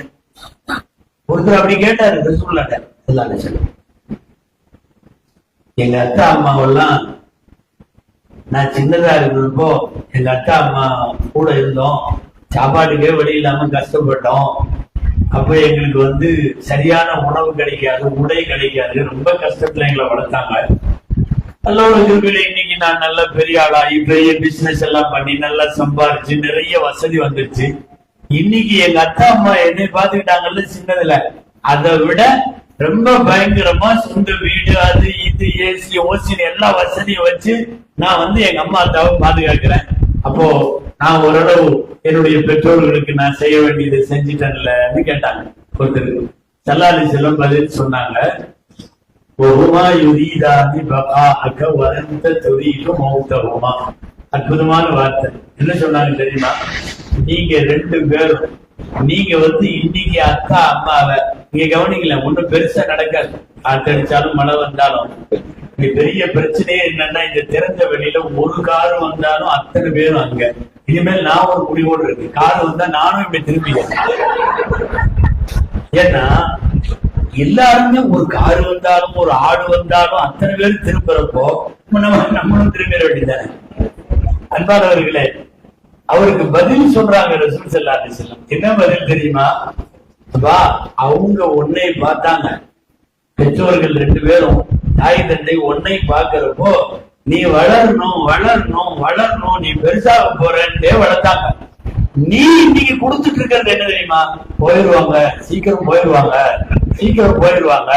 ஒருத்தர் அப்படி கேட்டாரு ரசூலுல்லாஹ் ஸல்லல்லாஹு அலைஹி வஸல்லம், எங்க அத்தா அம்மாவெல்லாம் நான் சின்னதா இருக்கிறப்போ எங்க அத்தா அம்மா கூட இருந்தோம், சாப்பாட்டுக்கே வழி இல்லாம கஷ்டப்பட்டோம். அப்ப எங்களுக்கு வந்து சரியான உணவு கிடைக்காது, உடை கிடைக்காது, ரொம்ப கஷ்டத்துல எங்களை வளர்த்தாங்க. நல்ல கிருபையில இன்னைக்கு நான் நல்ல பெரிய ஆளாகி பெரிய பிசினஸ் எல்லாம் பண்ணி நல்லா சம்பாரிச்சு நிறைய வசதி வந்துருச்சு. இன்னைக்கு எங்க அத்தா அம்மா என்னை பாத்துக்கிட்டாங்கல்ல சின்னதுல, அதை விட ரொம்ப பயங்கரமா சொந்த வீடு, அது இது, ஏசி ஓசின்னு எல்லா வசதியும் வச்சு நான் வந்து எங்க அம்மா அத்தாவை பாதுகாக்கிறேன். அப்போ நான் ஓரளவு என்னுடைய பெற்றோர்களுக்கு நான் செய்ய வேண்டியதை செஞ்சுட்டேன்லன்னு கேட்டாங்க. ஒருத்தர் ஸல்லல்லாஹு அலைஹி வஸல்லம் பதில் சொன்னாங்க, அற்புதமான வார்த்தை. என்ன சொன்னாங்க தெரியுமா? நீங்க 2 பேரும், நீங்க வந்து இன்னைக்கு அக்கா அம்மாவை நீங்க கவனிக்கல, ஒண்ணும் பெருசா நடக்காது. காத்தடிச்சாலும் மழை வந்தாலும் பெரிய பிரச்சனையே என்னன்னா, இந்த திறந்த வெளியில ஒரு காரு வந்தாலும் அத்தனை பேரும் அங்க. இனிமேல் நான் ஒரு முடிவோடு இருக்கு, காரு வந்தா நானும் இப்படி திரும்பிடுவேன். ஏன்னா எல்லாருமே ஒரு காரு வந்தாலும் ஒரு ஆடு வந்தாலும் அத்தனை பேரும் திரும்புறப்போ நம்மளும் திரும்பிட வேண்டியதானே. அன்பானவர்களே, அவருக்கு பதில் சொல்றாங்க ரசூல் ஸல்லல்லாஹு அலைஹி வஸல்லம். என்ன பதில் தெரியுமா? அவங்க உன்னை பார்த்தாங்க, பெற்றோர்கள் 2 பேரும் தாய் தந்தை உன்னை பார்க்கிறப்போ நீ வளரணும் வளரணும் வளரணும், நீ பெருசாக போறேன்னு வளர்த்தாங்க. நீ இன்னைக்கு கொடுத்துட்டு இருக்கிறது என்ன தெரியுமா? போயிடுவாங்க, சீக்கிரம் போயிடுவாங்க, சீக்கிரம் போயிடுவாங்க.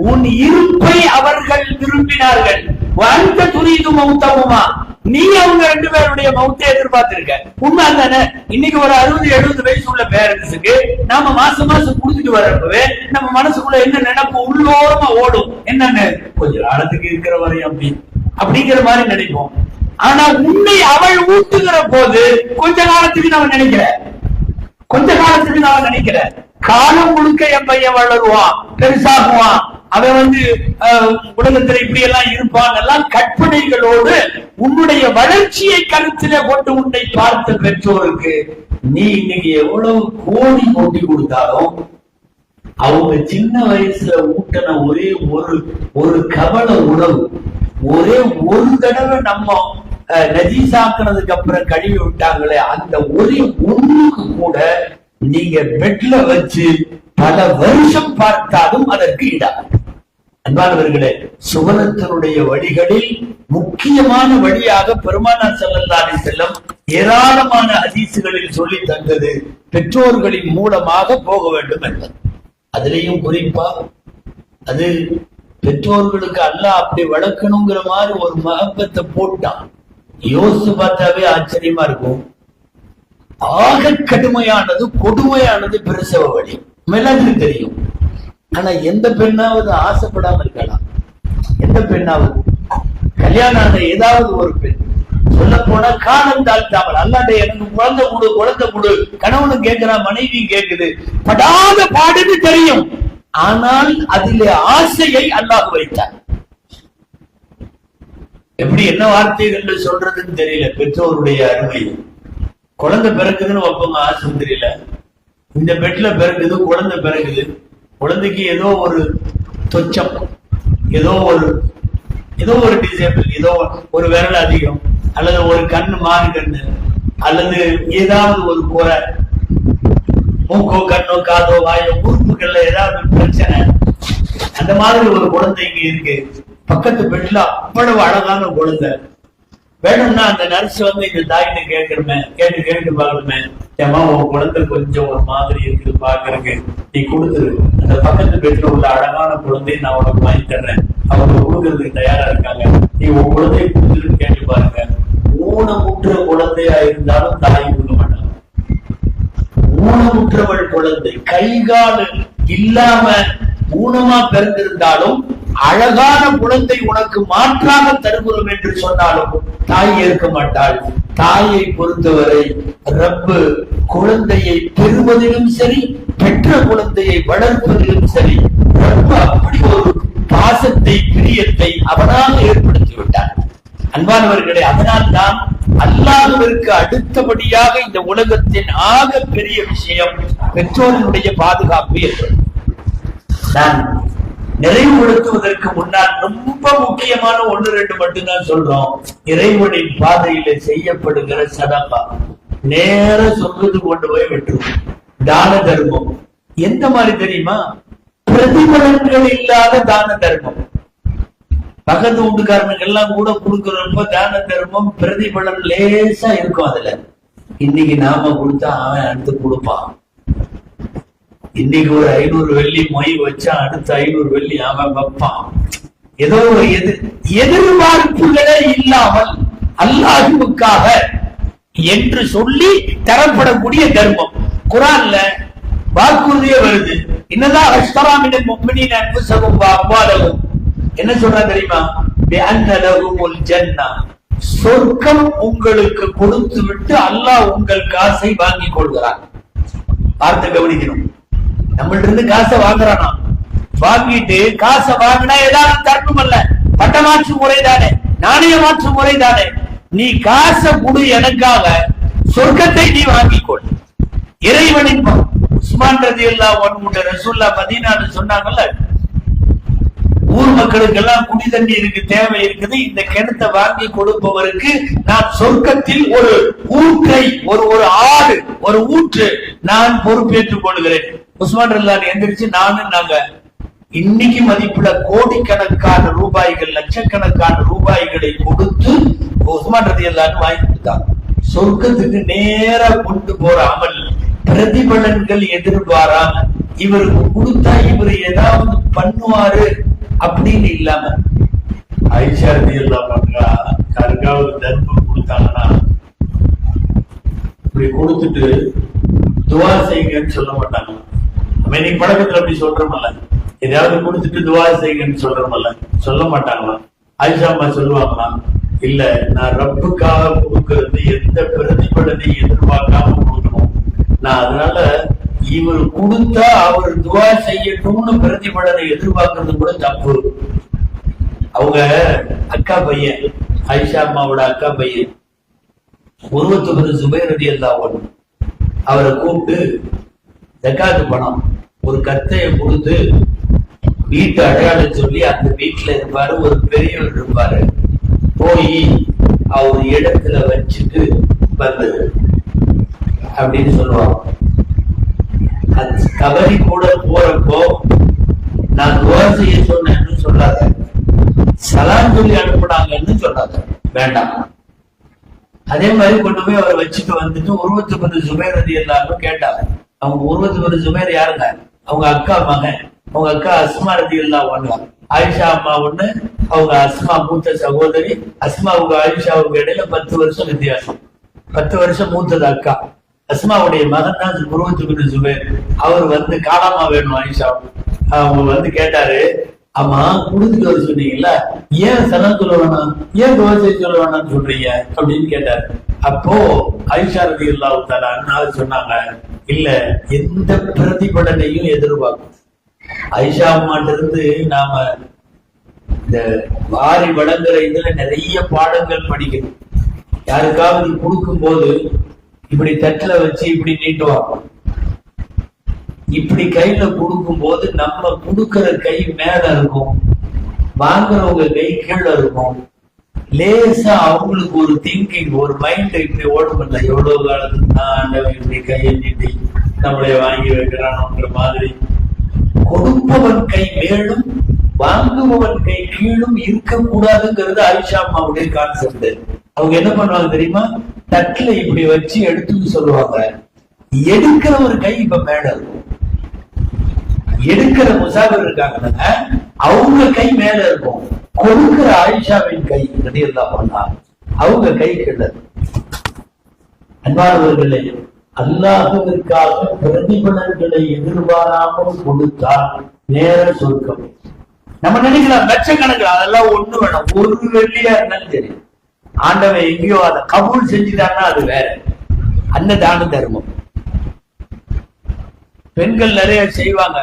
உன் இருப்பை அவர்கள் விரும்பினார்கள். வாழ்ந்த துரிது மௌத்தவுமா, நீ அவங்க 2 பேருடைய மௌத்தை எதிர்பார்த்திருக்க. உண்மை தானே? இன்னைக்கு ஒரு 60-70 வயசு உள்ள பேரண்ட்ஸுக்கு நாம மாசம் மாசம் கொடுத்துட்டு வரப்பவே நம்ம மனசுக்குள்ள என்ன நினைப்பு உள்ளோரமா ஓடும், என்னன்னு கொஞ்ச காலத்துக்கு இருக்கிற வரையும் அப்படிங்கிற மாதிரி நினைப்போம். ஆனா உன்னை அவள் ஊட்டுகிற போது கொஞ்ச காலத்துக்கு நம்ம நினைக்கிற, காலம் முழுக்க என் பையன் வளருவான், பெருசாகுவான், அவன் வந்து உலகத்துல இப்படி எல்லாம் இருப்பான் எல்லாம் கற்பனைகளோடு உன்னுடைய வளர்ச்சியை கருத்திலே கொண்டு உன்னை பார்த்த பெற்றோருக்கு நீ இன்னைக்கு எவ்வளவு கோடி போட்டி கொடுத்தாலும் அவங்க சின்ன வயசுல ஊட்டின ஒரே ஒரு கவல உணவு, ஒரே ஒரு தடவை நம்ம நஜீசாக்குனதுக்கு அப்புறம் கழுவி விட்டாங்களே, அந்த ஒரே ஒண்ணுக்கு கூட நீங்க பெட்ல வச்சு பல வருஷம் பார்த்தாலும் அதற்கு ஈடாகும். அன்பானவர்களே, சுவனத்தினுடைய வழிகளில் முக்கியமான வழியாக பெருமானார் ஸல்லல்லாஹு அலைஹி வஸல்லம் ஏராளமான ஹதீசுகளில் சொல்லி தந்தது பெற்றோர்களின் மூலமாக போக வேண்டும் என்பது. அதுலயும் குறிப்பா அது பெற்றோர்களுக்கு அல்லாஹ் அப்படி வளர்க்கணுங்கிற மாதிரி ஒரு மகப்பத்தை போட்டான். யோசிச்சு பார்த்தாவே ஆச்சரியமா இருக்கும். ஆக கடுமையானது கொடுமையானது பிரசவ வழி எல்லாத்துக்கு தெரியும். ஆனா எந்த பெண்ணாவது ஆசைப்படாம இருக்கலாம்? எந்த பெண்ணாவது கல்யாணம் ஆன ஏதாவது ஒரு பெண் சொல்ல போனா காலம் தாழ்த்தாமல் அல்லாட்ட எனக்கு குழந்தை கொடு கணவனு கேட்கிறான், மனைவி கேட்குது, படாத பாடுன்னு தெரியும். ஆனால் அதிலே ஆசையை அல்லாஹ் வைத்தார். எப்படி என்ன வார்த்தைகள் சொல்றதுன்னு தெரியல. பெற்றோருடைய அருமை. குழந்தை பிறக்குதுன்னு வைப்போங்க, ஆஸ்பத்திரியில இந்த பெட்ல பிறகுது, குழந்தை பிறகுது. குழந்தைக்கு ஏதோ ஒரு தொச்சம், ஏதோ ஒரு டிசேபிள், ஏதோ ஒரு விரல் அதிகம், அல்லது ஒரு கண்ணு மாறு கண்ணு, அல்லது ஏதாவது ஒரு குறை, மூக்கோ கண்ணோ காதோ வாயோ உறுப்புகள்ல ஏதாவது பிரச்சனை, அந்த மாதிரி ஒரு குழந்தை இங்க இருக்கு. பக்கத்து பெட்ல அவ்வளவு அழகான குழந்தை. வேணும்னா அந்த நர்ஸ் வந்து இந்த தாயிட்ட கேட்கிறமே, கேட்டு பாக்கணுமே, ஏமா உன் குழந்தை கொஞ்சம் ஒரு மாதிரி இருக்குது பாக்குறதுக்கு, நீ கொடுத்துரு. அந்த பக்கத்து பெட்ல உள்ள அழகான குழந்தையை நான் உனக்கு வாங்கி தர்றேன், அவங்க கொடுக்கறதுக்கு தயாரா இருக்காங்க, நீ உன் குழந்தையை கொடுத்துருன்னு கேட்டு பாருங்க. ஊனமுற்ற குழந்தையா இருந்தாலும் தாய் கொடுக்க மாட்டாங்க. ஊனமுற்றவள் குழந்தை கைகால் இல்லாம ஊனமா பிறந்திருந்தாலும் அழகான குழந்தை உனக்கு மாற்றாக தருகிறோம் என்று சொன்னாலும் தாய் ஏற்க மாட்டாள். தாயை பொறுத்தவரை ரப்பு குழந்தையை பெறுவதிலும் சரி, பெற்ற குழந்தையை வளர்ப்பதிலும் சரி, ரப்பு அப்படி ஒரு பாசத்தை, பிரியத்தை அவனாக ஏற்படுத்தி விட்டார். அன்பானவர்களே, அதனால்தான் அல்லாஹ்விற்கு அடுத்தபடியாக இந்த உலகத்தின் ஆக பெரிய விஷயம் பெற்றோர்களுடைய பாதுகாப்பு என்பது. நான் நிறைவுபடுத்துவதற்கு முன்னால் ரொம்ப முக்கியமான 1-2 மட்டும்தான் சொல்றோம். இறைவனின் பாதையில செய்யப்படுகிற சதகா நேர சொர்க்கத்துக்கு கொண்டு போய் விட்டுரும். தான தர்மம் எந்த மாதிரி தெரியுமா? பிரதிபலன்கள் இல்லாத தான தர்மம். பக்கத்து வீட்டுக்காரனுக்கு எல்லாம் கூட கொடுக்கறப்ப தான தர்மம் பிரதிபலன் லேசா இருக்கும். அதுல இன்னைக்கு நாம கொடுத்தா அவன் அடுத்து கொடுப்பான். இன்னைக்கு ஒரு 500 வெள்ளி மொய் வச்சா அடுத்த 500 வெள்ளி அவன் வைப்பான். ஏதோ ஒரு எதிர்பார்ப்புகளே இல்லாமல் அல்லாஹ்வுக்காக என்று சொல்லி தரப்படக்கூடிய தர்மம். குர்ஆன்ல வாக்குறுதியே வருது. இன்னதான் அஷ்தராமினல் முஃமினீன அன்ஃபுஸஹும் வ அம்வாலஹும். என்ன சொல்றா தெரியுமா? பிஅன்ன லஹுமுல் ஜன்னah. சொர்க்கம் உங்களுக்கு கொடுத்து விட்டு அல்லாஹ் உங்கள் காசை வாங்கி கொள்கிறான். பார்த்து கவனிக்கணும். நம்மள்ட்ட இருந்து காசை வாங்குறானா, வாங்கிட்டு காசை வாங்கினா ஏதாவது தர்மம் அல்ல, பட்டமாற்று முறைதானே, நாணய மாற்று முறைதானே. நீ காசை கொடு, எனக்காக சொர்க்கத்தை நீ வாங்கிக்கொள். இறைவனின் உஸ்மான் ரலியல்லாஹு அன்ஹு ரசூலுல்லாஹ் மதீனால சொன்னாங்கல்ல, ஊர் மக்களுக்கு எல்லாம் குடி தண்ணி இருக்கு, தேவை இருக்குது, இந்த கிணத்தை வாங்கி கொடுப்பவருக்கு நான் சொர்க்கத்தில் ஒரு ஊற்றை, ஒரு ஆறு, ஒரு ஊற்று நான் பொறுப்பேற்றுக் கொள்கிறேன். உஸ்மான் ரலியல்லாஹு எந்திரிச்சு நாங்க இன்னைக்கு மதிப்புல கோடிக்கணக்கான ரூபாய்கள், லட்சக்கணக்கான ரூபாய்களை கொடுத்து உஸ்மான் ரலியல்லாஹு வாங்கி கொடுத்தாங்க. சொர்க்கத்துக்கு நேரா கொண்டு போற அமல், பிரதிபலன்கள் எதிர்பாராம இவருக்கு கொடுத்தா இவர் ஏதாவது பண்ணுவாரு அப்படின்னு இல்லாம. ஆயிஷா ரலியல்லாஹு யாருக்காவது தர்மம் கொடுத்தாங்கன்னா இப்படி கொடுத்துட்டு துவா செய்யுங்கன்னு சொல்ல மாட்டாங்க. இன்னைக்கு பழக்கத்துல அப்படி சொல்றோம்ல, எதையாவது கொடுத்துட்டு துவா செய்யுங்கன்னு சொல்றோம்ல, சொல்ல மாட்டாங்களா? ஆயிஷா அம்மா சொல்லுவாங்களா? இல்ல, நான் ரப்புக்காக கொடுக்கறது எந்த பிரதிபலனை எதிர்பார்க்காம கொடுக்கணும். நான் அதனால இவர் கொடுத்தா அவர் துவா செய்யட்டும்னு பிரதிபலனை எதிர்பார்க்கறது கூட தப்பு. அவங்க அக்கா பையன், ஆயிஷா அம்மாவோட அக்கா பையன் உருவத்து ஜுபைர் ரலியல்லாஹு அன்ஹு அவரை கூப்பிட்டு ஜக்காத்து பணம் ஒரு கத்தையை கொடுத்து வீட்டு அடையாளம் சொல்லி அந்த வீட்டுல இருப்பாரு, ஒரு பெரியவர் இருப்பாரு, போய் அவர் இடத்துல வச்சுட்டு வந்தது அப்படின்னு சொல்லுவாங்க. அது தவறி கூட போறப்போ நான் துவா செய்ய சொன்னேன்னு சொல்லாத, சலாம் சொல்லி அனுப்புனாங்கன்னு சொல்லாத, வேண்டாம். அதே மாதிரி கொண்டு போய் அவரை வச்சுட்டு வந்துட்டு உருவத்துக்கு சுபேர் ரதி எல்லாரும் கேட்டாங்க. அவங்க உருவத்துக்கு சுபேர் யாருங்க? அவங்க அக்கா மகன், அவங்க அக்கா அஸ்மா ரதி எல்லாம் ஒண்ணு, ஆயிஷா அம்மா ஒண்ணு, அவங்க அஸ்மா மூத்த சகோதரி. அஸ்மாவுக்கு ஆயிஷாவுக்கு இடையில 10 வருஷம் வித்தியாசம், 10 வருஷம் மூத்தது அக்கா. அஸ்மாவுடைய மகன் தான் உருவத்துக்கு சுபேர். அவர் வந்து காலாமா வேணும் ஆயிஷா. அவங்க வந்து கேட்டாரு, ஆமா குடுத்துட்டு வர சொன்னீங்கல்ல, ஏன் சலாம் சொல்ல வேணாம், ஏன் துவா சொல்ல வேணாம்னு சொல்றீங்க அப்படின்னு கேட்டாரு. அப்போ ஆயிஷா ரலியல்லாஹு தஆலா அன்ஹா சொன்னாங்க, இல்ல எந்த பிரதிபலனையும் எதிர்பார்க்கும். ஆயிஷா அம்மாட்ட இருந்து நாம இந்த வாரி வழங்குற இதுல நிறைய பாடங்கள் படிக்கணும். யாருக்காவது கொடுக்கும் போது இப்படி தட்டுல வச்சு இப்படி நீட்டுவாங்க, இப்படி கையில கொடுக்கும் போது நம்ம கொடுக்கிற கை மேல இருக்கும், வாங்குறவங்க கை கீழே இருக்கும். லேசா அவங்களுக்கு ஒரு திங்கிங், ஒரு மைண்ட் இப்படி ஓடும் இல்லை, எவ்வளவு காலத்துக்கு தான் ஆண்டவன் இப்படி கையை நீட்டி நம்மளை வாங்கி வைக்கிறான்ற மாதிரி. கொடுப்பவன் கை மேலும் வாங்குபவன் கை கீழும் இருக்கக்கூடாதுங்கிறது ஆயிஷா அம்மாவுடைய கான்செப்ட். அவங்க என்ன பண்ணுவாங்க தெரியுமா? தட்டுல இப்படி வச்சு எடுத்துன்னு சொல்லுவாங்க, எடுக்கிற ஒரு கை இப்ப மேல இருக்கும், எடுக்கிற முசாஃபிர் இருக்காங்க அவங்க கை மேல இருக்கும், கொடுக்கிற ஆயிஷாவின் கை ரலியல்லாஹு அன்ஹா அவங்க கை கீழ. அன்பானவர்களே, அல்லாஹ்விற்காக பிரதிபலன்களை எதிர்பாராமல் கொடுத்தால் நேர சொர்க்கம். நம்ம நினைக்கலாம் லட்சக்கணக்கில், அதெல்லாம் ஒண்ணு வேணும், ஒரு வெள்ளியா இருந்தாலும் சரி, ஆண்டவன் எங்கேயோ அதை கபூல் செஞ்சுட்டாங்கன்னா அது வேற. அந்த தான தர்மம் பெண்கள் நிறைய செய்வாங்க,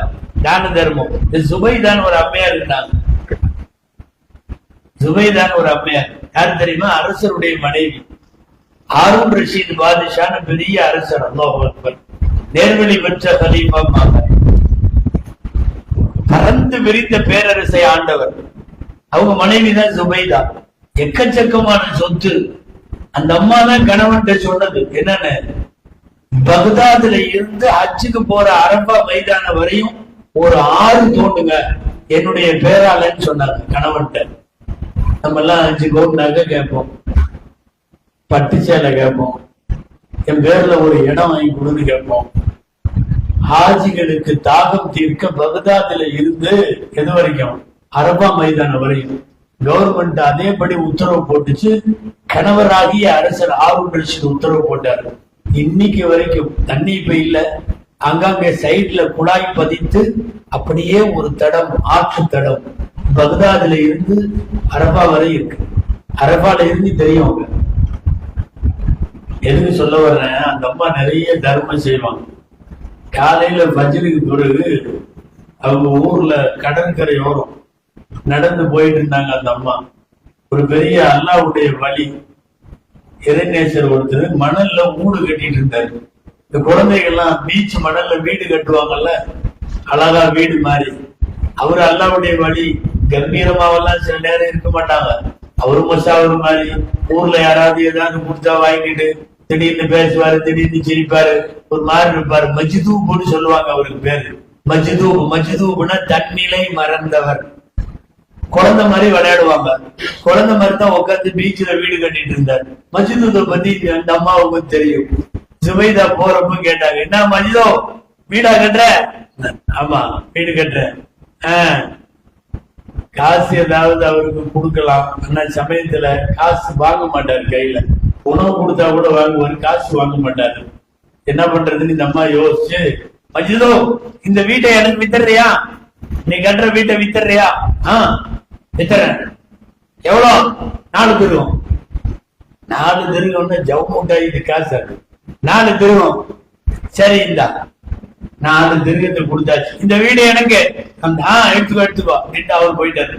தான தர்மம். சுபைதான் ஒரு அம்மையார் இருந்தாங்க. சுபைதான் ஒரு அம்மையார் யார் தெரியுமா? அரசருடைய மனைவி. ஹாரூன் ரஷீத் பாதுஷான பெரிய அரசர், அல்லாஹ் அக்பர், நேர்வழி பெற்ற கலீஃபாவாக பறந்து விரிந்த பேரரசை ஆண்டவர். அவங்க மனைவிதான் சுபைதா. எக்கச்சக்கமான சொத்து. அந்த அம்மா தான் கணவன்கிட்ட சொன்னது என்னன்னு, பகதாதுல இருந்து ஹஜ்ஜுக்கு போற அரபா மைதான வரையும் ஒரு 6 தோண்டுங்க என்னுடைய பேராலன்னு சொன்னாங்க கணவன்கிட்ட. நம்ம எல்லாம் 5 கோடி நகை கேட்போம், பட்டு சேலை கேட்போம், என் பேர்ல ஒரு இடம் வாங்கி கொடுன்னு கேட்போம். ஹாஜிகளுக்கு தாகம் தீர்க்க பகதாதுல இருந்து எது வரைக்கும்? அரபா மைதானம் வரையும் கவர்மெண்ட் அதேபடி உத்தரவு போட்டுச்சு. கணவராகிய அரசர் ஹாரூன் ரஷீத் உத்தரவு போட்டாரு. இன்னைக்கு வரைக்கும் தண்ணி இப்ப இல்ல, அங்கங்க சைட்ல குழாய் பதித்து அப்படியே ஒரு தடம், ஆற்று தடம் பகதாதுல இருந்து அரபா வரை இருக்கு. அரபால இருந்து தெரியும். அவங்க எதுக்கு சொல்ல வர்றேன், அந்த அம்மா நிறைய தர்மம் செய்வாங்க. காலையில ஃபஜ்ருக்கு பிறகு அவங்க ஊர்ல கடற்கரையோரம் நடந்து போயிட்டு இருந்தாங்க. அந்த அம்மா ஒரு பெரிய அல்லாஹ்வுடைய வழி, இறைநேசர் ஒருத்தர் மணல்ல வீடு கட்டிட்டு இருந்தாரு. இந்த குழந்தைகள்லாம் பீச் மணல்ல வீடு கட்டுவாங்கல்ல, அழகா வீடு மாதிரி. அவரு அல்லாஹ்வுடைய வழி, கம்பீரமாவெல்லாம் சில நேரம் இருக்க மாட்டாங்க. அவரு மசாவர் மாதிரி ஊர்ல யாராவது ஏதாவது கொடுத்தா வாங்கிட்டு திடீர்னு பேசுவாரு, திடீர்னு சிரிப்பாரு, ஒரு மாதிரி இருப்பாரு. மஜ்தூப்னு சொல்லுவாங்க அவருக்கு பேரு. மஜ்தூப், மஜ்தூப்னா தன்னிலை மறந்தவர். குழந்தை மாதிரி விளையாடுவாங்க. குழந்தை மாதிரி தான் உட்காந்து பீச்ல வீடு கட்டிட்டு இருந்தார். மஜ்தூத்தை பத்தி அந்த அம்மாவுக்கு தெரியும். சுபைதா போறப்ப கேட்டாங்க, என்ன மஜ்தூ வீடா கட்டுற? ஆமா வீடு கட்டுறேன். காசு ஏதாவது அவருக்கு கொடுக்கலாம். ஆனா சமயத்துல காசு வாங்க மாட்டாரு கையில. உணவு கொடுத்தா கூட வாங்குவாரு, காசு வாங்க மாட்டாரு. என்ன பண்றதுன்னு இந்த அம்மா யோசிச்சு, மஜ்தூ இந்த வீட்டை எனக்கு வித்துறியா? நீ கட்டுற வீட்டை வித்துறியா? வித்துறேன். எவ்வளவு? 4 திருவம். 4 திருவம்னா ஜவு மூட்டாயிட்டு காசு. 4 திருவம். சரி இந்தா 4 திருகத்தை கொடுத்தாச்சு. இந்த வீடு எனக்கு எடுத்துக்கோ அப்படின்ட்டு அவர் போயிட்டாரு.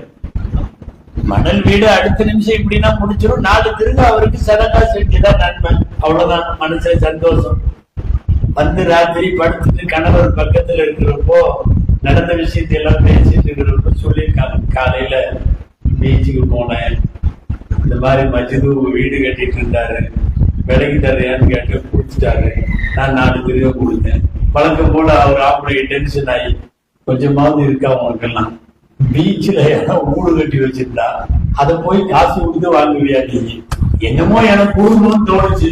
மணல் வீடு அடுத்த நிமிஷம் இப்படின்னா முடிச்சிடும். 4 திருக அவருக்கு சதக்கா செஞ்சுதான் நன்மை. அவ்வளவுதான், மனசுல சந்தோஷம். வந்து ராத்திரி படுத்துட்டு கணவர் பக்கத்துல இருக்கிறப்போ நடந்த விஷயத்தை எல்லாம் பேசிட்டு இருக்கிறப்ப சொல்லியிருக்காங்க, காலையில பீச்சுக்கு போனேன், இந்த மாதிரி மஜிது வீடு கட்டிட்டு இருந்தாரு, விலைக்கு தரையான்னு கேட்டு குடிச்சிட்டாரு, நான் 4 திரும்ப கொடுத்தேன். பழக்கம் போல அவர் ஆம்பளை டென்ஷன் ஆகி கொஞ்சமாவது இருக்கா அவங்களுக்கெல்லாம், பீச்சில் இடம் ஊடு கட்டி வச்சிருந்தா அதை போய் காசு கொடுத்து வாங்குவியா நீங்க? என்னமோ எனக்கு கொடுக்கணும்னு தோணுச்சு,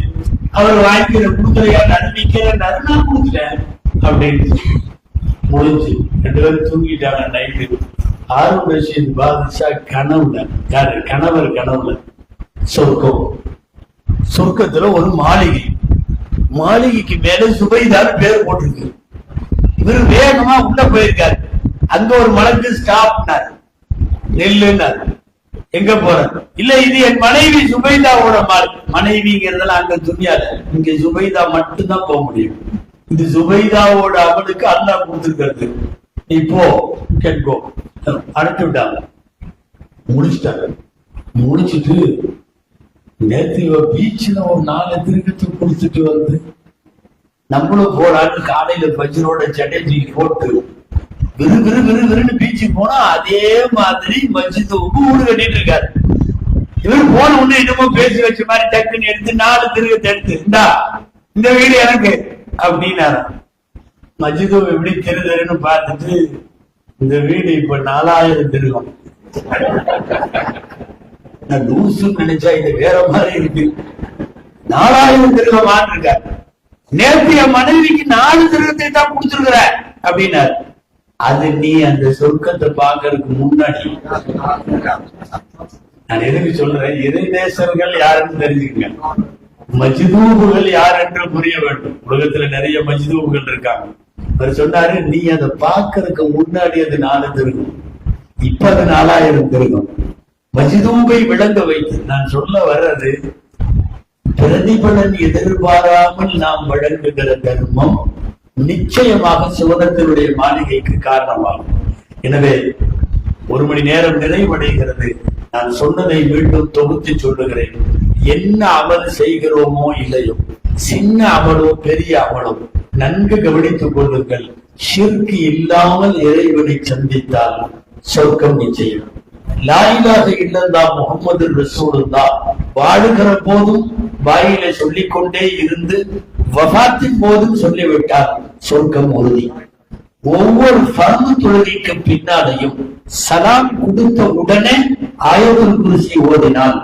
அவர் வாங்கிக்கிற கொடுக்குறையா நன்மைக்கிறேன் நான் கொடுத்துட்டேன் அப்படின்னு முடிஞ்சு 2 பேரும் தூங்கிட்டாங்க. நைட்டு ஹாரூன் ரஷீத் பாதுஷா கனவுல, யாரு கணவர் கனவுல சொர்க்கத்துல ஒரு மாளிகைக்கு மேல சுபைதான்னு பேர் போட்டிருக்கு. இவரு வேகமா உள்ள போயிருக்காரு, அங்க ஒரு மலக்கு ஸ்டாப்னார், நெல்லுன்னார். எங்க போற? இல்ல இது என் மனைவி சுபைதாவோட மனைவிங்கிறதெல்லாம் அங்க துணியாத, இங்க சுபைதா மட்டும்தான் போக முடியும். இது சுபைதாவோட அவனுக்கு அல்லாஹ் கொடுத்திருக்கிறது, நீ போ கேட்கோ. அனுப்பி விட்டாங்க, முடிச்சுட்டாங்க. முடிச்சுட்டு நேற்று பீச்சில் ஒரு 4 திருக்கத்தை குடிச்சிட்டு வந்து நம்மளும் போறான்னு காலையில பஜ்ரோட சடைஞ்சி போட்டு விறுவிறுன்னு பீச்சுக்கு போனா அதே மாதிரி மஜித் ஊடு கட்டிட்டு இருக்காரு. இவர் போன உடனே என்னமோ பேசி வச்ச மாதிரி டக்குன்னு எடுத்து 4 திருக்கத்தை எடுத்து, இந்த வீடு எனக்கு அப்படின்னாரு. மஜித் எப்படி தெருன்னு பார்த்துட்டு, இந்த வீடு இப்ப 4000 திருகம். நான் லூசுன்னு நினைச்சா இது வேற மாதிரி இருக்கு. 4000 திருகம் இருக்காரு. நேற்று என் மனைவிக்கு 4 திருகத்தை தான் கொடுத்துருக்குற அப்படின்னாரு. அது நீ அந்த சொர்க்கத்தை பாக்குறதுக்கு முன்னாடி. நான் எதுக்கு சொல்றேன், இறைநேசர்கள் யாருன்னு தெரிஞ்சுக்கங்க, மஜ்தூபுகள் யார் என்று புரிய வேண்டும். உலகத்துல நிறைய மஜ்தூபுகள் இருக்காங்க. அவர் சொன்னாரு, நீ அதை பாக்குறதுக்கு முன்னாடி அது 4 திருகம், இப்ப அது 4000 திருகம். மஜ்தூபை விளங்க வைத்து நான் சொல்ல வர்றது, பிரதிபலன் எதிர்பாராமல் நாம் வழங்குகிற தர்மம் நிச்சயமாக சுவனத்தினுடைய மாளிகைக்கு காரணமாகும். எனவே 1 மணி நேரம் நிறைவடைகிறது. நான் சொன்னதை மீண்டும் தொகுத்து சொல்லுகிறேன். என்ன அமல் செய்கிறோமோ இல்லையோ, சின்ன அமலோ பெரிய அமலோ, நன்கு கவனித்துக் கொள்ளுங்கள். ஷிர்க் இல்லாமல் இறைவனை சந்தித்தால் சொர்க்கம் நிச்சயம். லா இலாஹ இல்லல்லாஹ் முஹம்மது ரசூலுல்லாஹ் வாழுகிற போதும் வாயில சொல்லிக்கொண்டே இருந்து வஃபாத்தின் போதும் சொல்லிவிட்டார் சொர்க்கம் உறுதி. ஒவ்வொரு ஃபர்து தொழுகைக்கு பின்னாலையும் சலாம் கொடுத்த உடனே ஆயத்துல் குர்சி ஓதினால்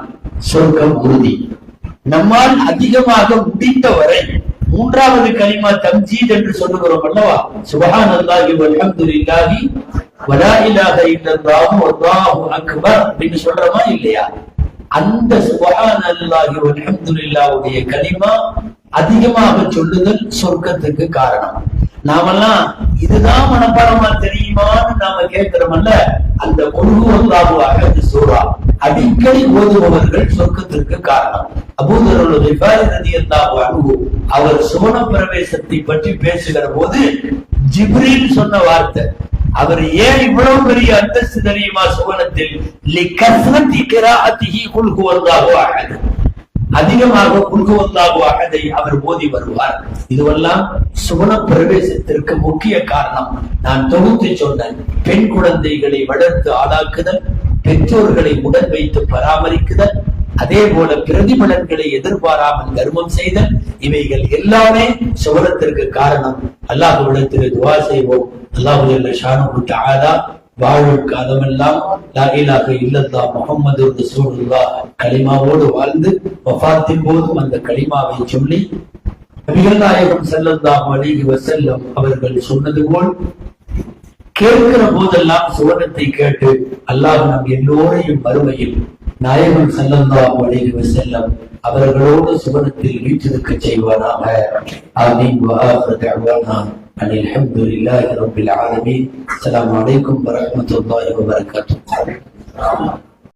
சொர்க்கம் உறுதி. நம்மால் அதிகமாக முடிந்தவரை 3வது கலிமா தம்ஜீத் என்று சொல்லுகிறோம் அல்லவா, சுப்ஹானல்லாஹி வல்ஹம்துலில்லாஹி வலா இலாஹ இல்லல்லாஹு வல்லாஹு அக்பர் என்று சொல்றோமா இல்லையா? அந்த சுப்ஹானல்லாஹி வல்ஹம்துலில்லாஹுடைய கலிமா அதிகமாக சொல்லுதல் சொர்க்கத்துக்கு காரணம். நாமெல்லாம் இதுதான் மனப்பாடமா தெரியுமான்னு நாம கேட்கிறோமல்ல, அந்த குல் ஹுவல்லாஹு அஹத் சூரா அடிக்கடி ஓதுபவர்கள் சொர்க்கத்திற்கு காரணம். அபூ தர் அல்-கிஃபாரி ரலியல்லாஹு அன்ஹு அவர் சுவன பிரவேசத்தை பற்றி பேசுகிற போது ஜிப்ரீல் சொன்ன வார்த்தை, அவர் ஏன் இவ்வளவு பெரிய அந்தஸ்து தெரியுமா சுவனத்தில்? லிகஸ்ரத்தி கிராஅத்திஹி குல் ஹுவல்லாஹு அஹத், அதிகமாக குல் ஹுவல்லாஹு அஹதை அவர் ஓதி வருவார். இதுவெல்லாம் சுவன பிரவேசத்திற்கு முக்கிய காரணம். நான் தொகுத்து சொன்னேன். பெண் குழந்தைகளை வளர்த்து ஆளாக்குதல், பெற்றோர்களை உடன் வைத்து பராமரிக்குதல், அதே போல பிரதிபலன்களை எதிர்பாராமல் தர்மம் செய்தல், இவைகள் எல்லாமே சுவனத்திற்கு காரணம். அல்லாஹ்விடத்தில் துஆ செய்வோம். அல்லாஹ் ஜல்ல ஷானுஹு தஆலா வாழும் காலமெல்லாம் லா இலாஹ இல்லல்லாஹ் முஹம்மது ரசூலுல்லாஹ் கலிமாவோடு வாழ்ந்து வஃபாத்தின் போதும் அந்த கலிமாவை சொல்லி நபிகள் நாயகம் ஸல்லல்லாஹு அலைஹி வஸல்லம் அவர்கள் சொன்னது போல் கேட்கிற போதெல்லாம் சுவனத்தை கேட்டு அல்லாஹ் நம் எல்லோரையும் மறுமையில் நாயகம் ஸல்லல்லாஹு அலைஹி வஸல்லம் அவர்களோடு சுவனத்தில் வீற்றிருக்க செய்வானாக. ஆமீன். வ ஆகிரு தஅவானா அனில் ஹம்துலில்லாஹி ரப்பில் ஆலமீன். அஸ்ஸலாமு அலைக்கும் வரஹ்மத்துல்லாஹி வபரகாத்துஹு.